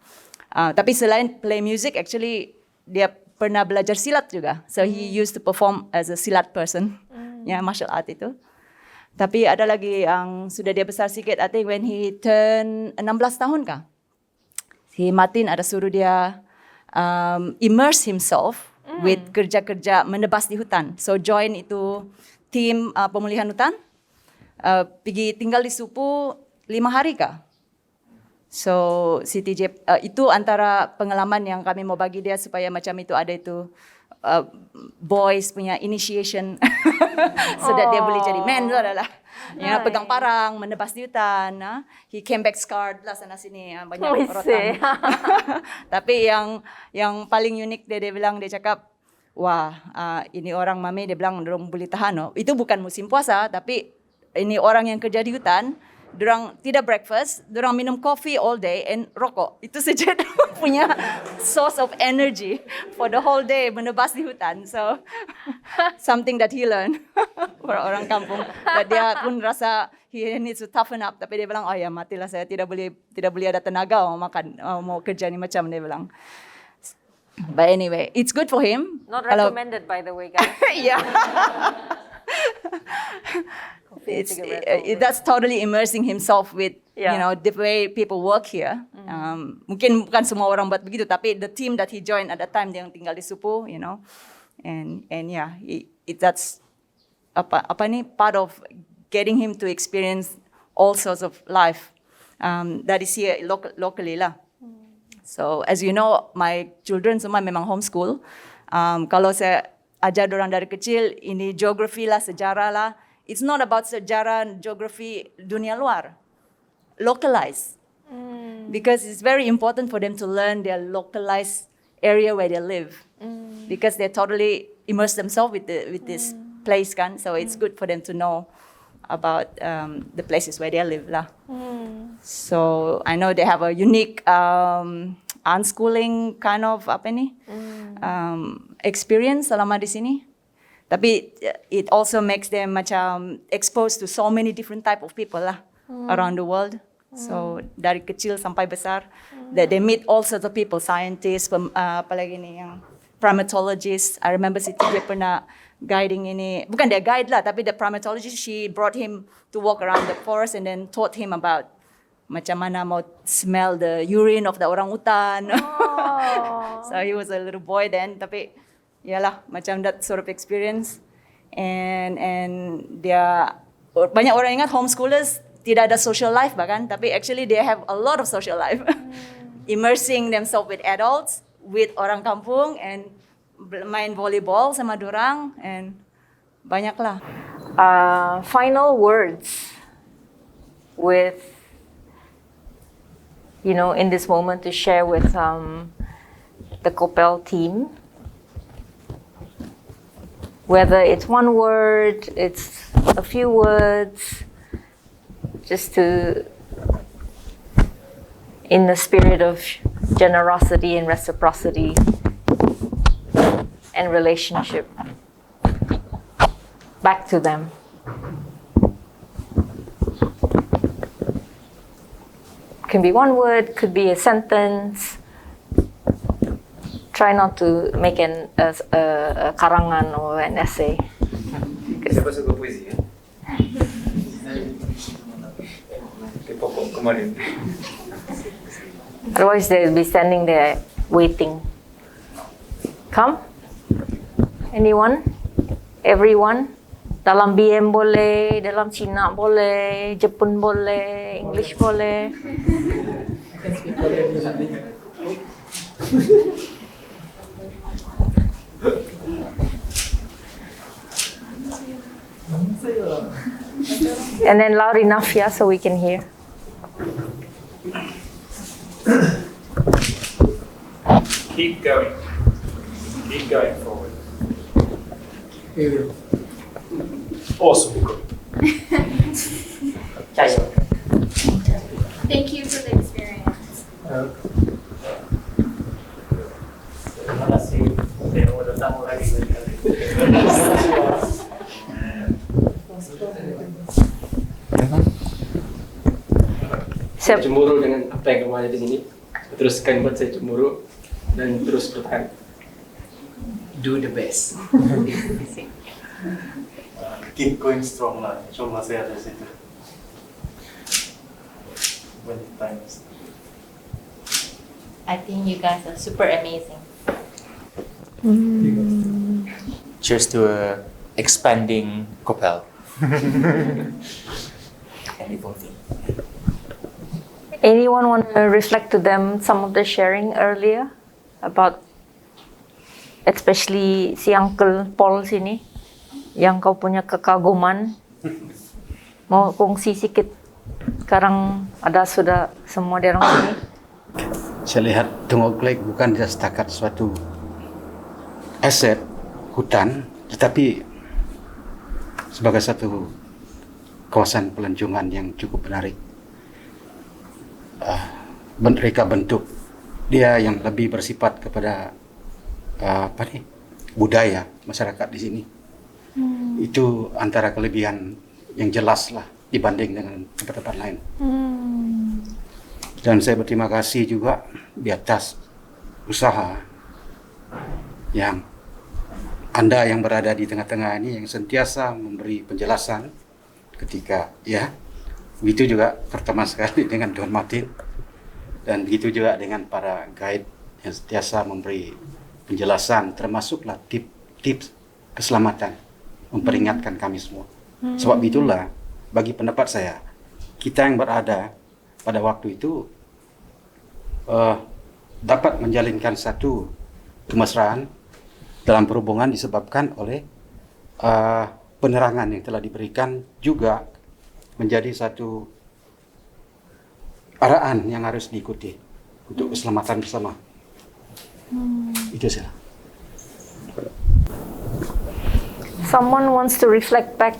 Tapi selain play music, actually dia pernah belajar silat juga. So he used to perform as a silat person, martial art itu. Tapi ada lagi yang sudah dia besar sikit, I think when he turn 16 tahun kah? Si Martin ada suruh dia immerse himself with kerja-kerja menebas di hutan. So join itu tim pemulihan hutan, pergi tinggal di Supu 5 hari kah? So CTJ itu antara pengalaman yang kami mau bagi dia supaya macam itu ada itu boys punya initiation so that dia boleh jadi man adalah ya pegang parang menebas di hutan. He came back scarred lah sana sini banyak rotan. Tapi yang paling unik dia bilang, dia cakap, wah ini orang mami, dia bilang dorong boleh tahan. Itu bukan musim puasa, tapi ini orang yang kerja di hutan. Dorang tidak breakfast, dorang minum coffee all day and rokok. Itu saja dorang punya source of energy for the whole day menebas di hutan. So something that he learned orang kampung. Dan dia pun rasa he needs to toughen up. Tapi dia bilang, oh ya matilah saya, tidak boleh ada tenaga mau makan, mau kerja ni macam dia bilang. But anyway, it's good for him. Not recommended, by the way, guys. Yeah. That's totally immersing himself with you know the way people work here. Mungkin bukan semua orang buat begitu, tapi the team that he joined at that time yang tinggal di Supu, you know, and yeah, that's apa ni part of getting him to experience all sorts of life that is here locally lah. So as you know, my children semua memang homeschool. Kalau saya ajar orang dari kecil, ini geografi lah, sejarah lah. It's not about sejarah, geografi dunia luar. Localize. Because it's very important for them to learn their localized area where they live. Because they totally immerse themselves with this place kan. So it's good for them to know about the places where they live lah. So I know they have a unique unschooling kind of experience selama di sini. Tapi it also makes them macam exposed to so many different type of people lah around the world. So dari kecil sampai besar, that they meet all sorts of people, scientists, apalagi ni yang primatologists. I remember Siti dia pernah guiding ini, bukan dia guide lah, tapi the primatologist, she brought him to walk around the forest and then taught him about macam mana mau smell the urine of the orangutan. So he was a little boy then, tapi yalah macam that sort of experience. And dia banyak orang ingat homeschoolers tidak ada social life bahkan, tapi actually they have a lot of social life. Immersing themselves with adults, with orang kampung, and main volleyball sama dorang, and banyak lah. Final words with, you know, in this moment to share with the Kopel team. Whether it's one word, it's a few words, just to, in the spirit of generosity and reciprocity and relationship, back to them. Can be one word, could be a sentence. Try not to make a karangan or an essay. Siapa suka puisi ya? Kemarin. Otherwise they'll be standing there waiting. Come? Anyone? Everyone? Dalam BM boleh, dalam Cina boleh, Jepun boleh, English boleh. I can speak Korean. And then loud enough, yeah, so we can hear. Keep going. Keep going forward. Awesome. Thank you for the experience. Terima kasih. Saya mau datang lagi. Saya cemburu dengan apa yang kamu ada di sini. Teruskan buat saya cemburu dan terus bertahan. Do the best. Keep going strong lah. Insyaallah saya ada di situ. Banyak times. I think you guys are super amazing. Cheers to a expanding Kopel. And evolving. Anyone want to reflect to them some of the sharing earlier about, especially si Uncle Paul sini, yang kau punya kekaguman, mau kongsi sikit. Sekarang ada sudah semua di orang sini. Saya lihat Tungok Lake bukan setakat suatu aset hutan, tetapi sebagai satu kawasan pelancongan yang cukup menarik. Mereka bentuk dia yang lebih bersifat kepada budaya masyarakat di sini. Itu antara kelebihan yang jelas lah dibanding dengan tempat-tempat lain. Dan saya berterima kasih juga di atas usaha yang Anda yang berada di tengah-tengah ini yang sentiasa memberi penjelasan ketika begitu juga pertama sekali dengan Don Martin dan begitu juga dengan para guide yang sentiasa memberi penjelasan termasuklah tips keselamatan memperingatkan kami semua. Sebab itulah bagi pendapat saya kita yang berada pada waktu itu dapat menjalinkan satu kemesraan dalam perhubungan disebabkan oleh penerangan yang telah diberikan juga menjadi satu arahan yang harus diikuti untuk keselamatan bersama. Itu saja. Someone wants to reflect back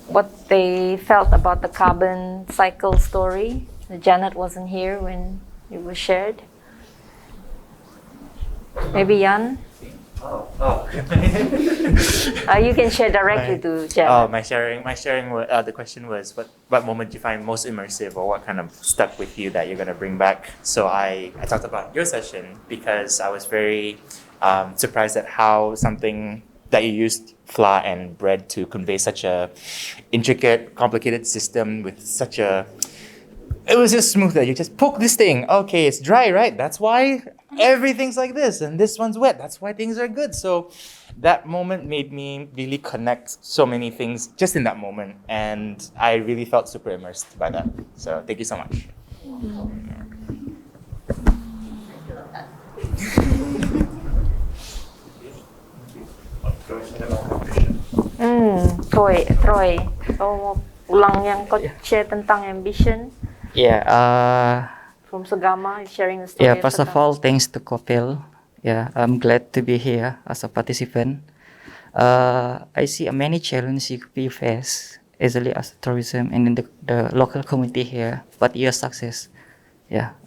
what they felt about the carbon cycle story. Janet wasn't here when it was shared. Maybe Jan? You can share directly to Janet. My sharing. The question was, what moment do you find most immersive, or what kind of stuck with you that you're gonna bring back? So I talked about your session because I was very surprised at how something that you used flour and bread to convey such a intricate, complicated system with such a. It was just smooth that you just poke this thing. Okay, it's dry, right? That's why everything's like this, and this one's wet. That's why things are good. So that moment made me really connect so many things just in that moment, and I really felt super immersed by that. So thank you so much. Troy, mau ulang yang kau share tentang ambition from Segama, sharing the story. Yeah, first of all, thanks to Kopel. Yeah, I'm glad to be here as a participant. I see many challenges you face, easily as tourism and in the local community here, but your success. Yeah,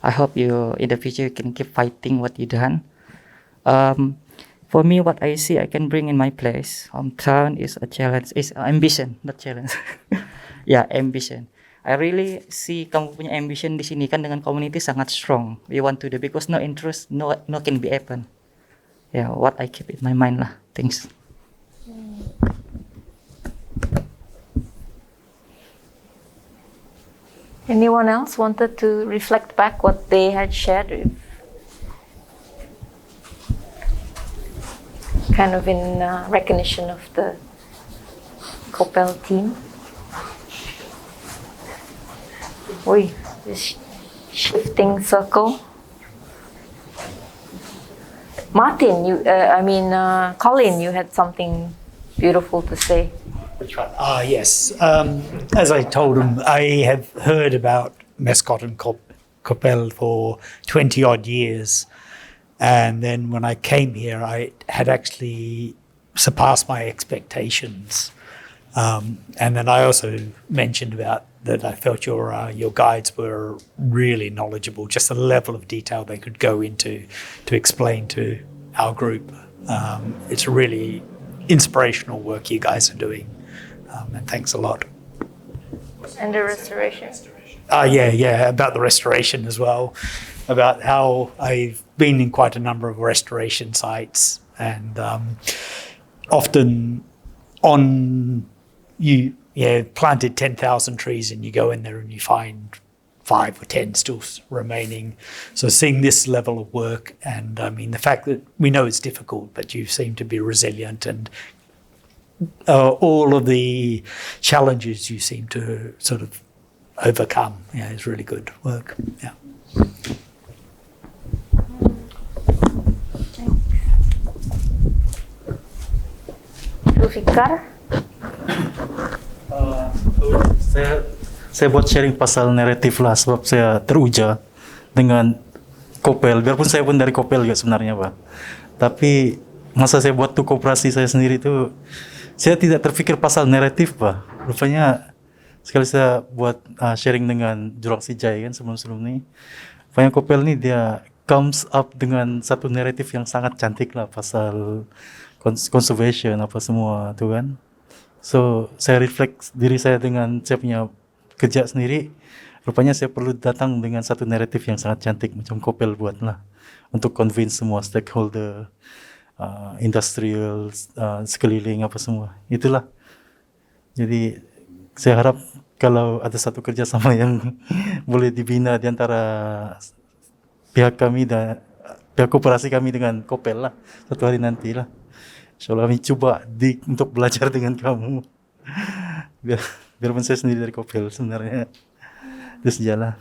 I hope you in the future you can keep fighting what you done. For me, what I see I can bring in my place, hometown is a challenge, is ambition, not challenge. Yeah, ambition. I really see kamu punya ambition di sini kan dengan community sangat strong. We want to do because no interest, no can be happen. Yeah, what I keep in my mind lah. Thanks. Anyone else wanted to reflect back what they had shared? Kind of in recognition of the Kopel team. This shifting circle. Martin, Colin, you had something beautiful to say. Which one? Yes. As I told him, I have heard about Mascot and Kopel for 20 odd years. And then when I came here, I had actually surpassed my expectations. And then I also mentioned about that I felt your guides were really knowledgeable, just the level of detail they could go into to explain to our group. It's really inspirational work you guys are doing. And thanks a lot. And the restoration. Yeah, about the restoration as well, about how I've been in quite a number of restoration sites, and often you planted 10,000 trees and you go in there and you find 5 or 10 still remaining. So seeing this level of work, and the fact that we know it's difficult, but you seem to be resilient, and all of the challenges you seem to sort of overcome. Yeah, it's really good work. Yeah. Fikar? Saya buat sharing pasal naratif lah sebab saya teruja dengan Kopel, biarpun saya pun dari Kopel juga sebenarnya Pak. Tapi masa saya buat tuh koperasi saya sendiri tuh saya tidak terpikir pasal naratif Pak. Rupanya sekali saya buat sharing dengan Jurang Sijai kan sebelum-sebelum ini, rupanya Kopel nih dia comes up dengan satu naratif yang sangat cantik lah pasal conservation apa semua tuh kan. So saya reflect diri saya dengan saya punya kerja sendiri. Rupanya saya perlu datang dengan satu naratif yang sangat cantik macam Kopel buat lah untuk convince semua stakeholder, industrial, sekeliling apa semua. Itulah. Jadi saya harap kalau ada satu kerjasama yang boleh dibina di antara pihak kami dan pihak koperasi kami dengan Kopel lah satu hari nanti lah. Insyaallah kami coba untuk belajar dengan kamu. Biarpun saya sendiri dari Kopel sebenarnya. Terus jalan.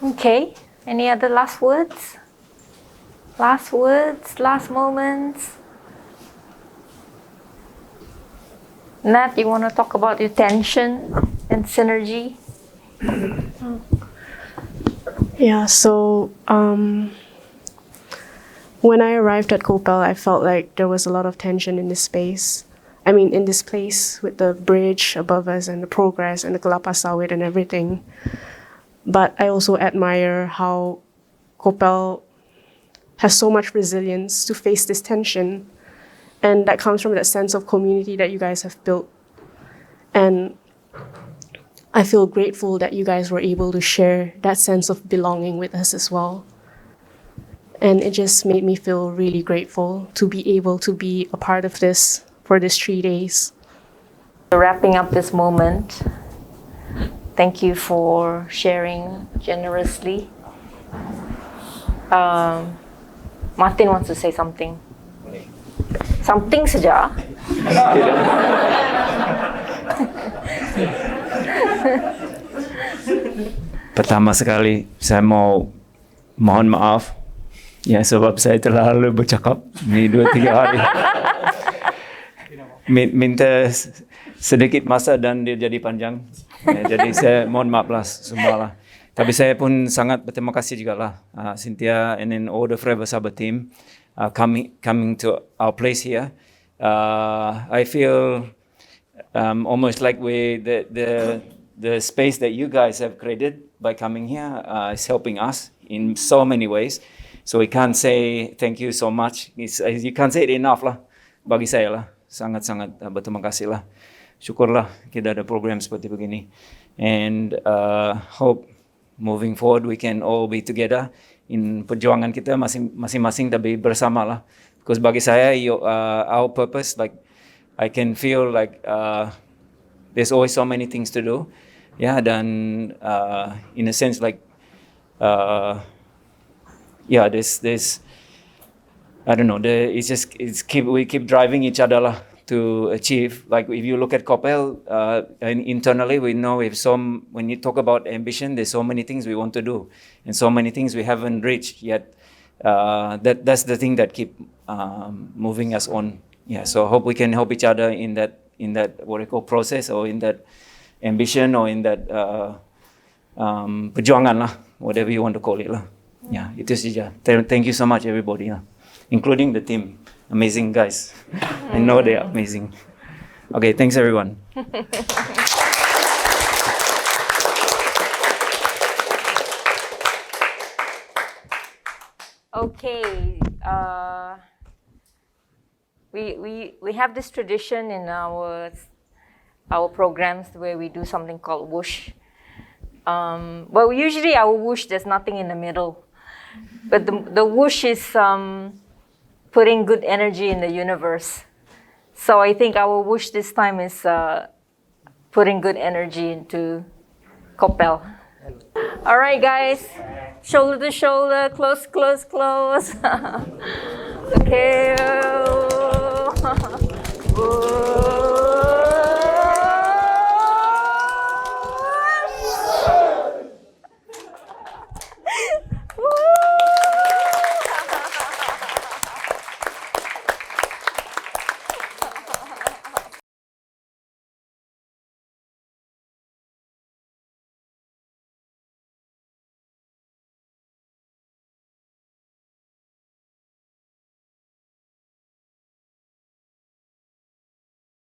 Okay. Any other last words? Last words, last moments? Nat, you want to talk about your tension and synergy? Yeah, so when I arrived at Kopel, I felt like there was a lot of tension in this space. I mean, in this place with the bridge above us and the progress and the kelapa sawit and everything. But I also admire how Kopel has so much resilience to face this tension. And that comes from that sense of community that you guys have built. And I feel grateful that you guys were able to share that sense of belonging with us as well. And it just made me feel really grateful to be able to be a part of this for these 3 days. Wrapping up this moment, thank you for sharing generously. Martin wants to say something. Something saja. Pertama sekali saya mau mohon maaf ya sebab saya terlalu bercakap ini 2-3 hari. Minta sedikit masa dan dia jadi panjang. Ya, jadi saya mohon maaf lah semua lah. Tapi saya pun sangat berterima kasih juga lah Cynthia and then all the Forever Sabah team coming to our place here. I feel almost like the space that you guys have created by coming here is helping us in so many ways. So we can't say thank you so much. You can't say it enough lah bagi saya lah. Sangat-sangat berterima kasih lah. Syukurlah kita ada program seperti begini. And hope moving forward we can all be together in perjuangan kita masing-masing tapi bersama lah. Because bagi saya our purpose like I can feel like there's always so many things to do. Yeah, dan in a sense like yeah, there's I don't know, we keep driving each other lah to achieve. Like if you look at Kopel, and internally we know when you talk about ambition, there's so many things we want to do and so many things we haven't reached yet. That's the thing that keep moving us on. Yeah, so I hope we can help each other in that what I call process or in that ambition or in that perjuangan lah, whatever you want to call it lah. Yeah, itu saja. Thank you so much everybody lah, including the team. Amazing guys. I know they are amazing. Okay, thanks everyone. Okay. We have this tradition in our programs where we do something called whoosh. But usually our whoosh, there's nothing in the middle. But the whoosh is putting good energy in the universe. So I think our whoosh this time is putting good energy into Kopel. All right, guys. Shoulder to shoulder, close, close, close. Okay.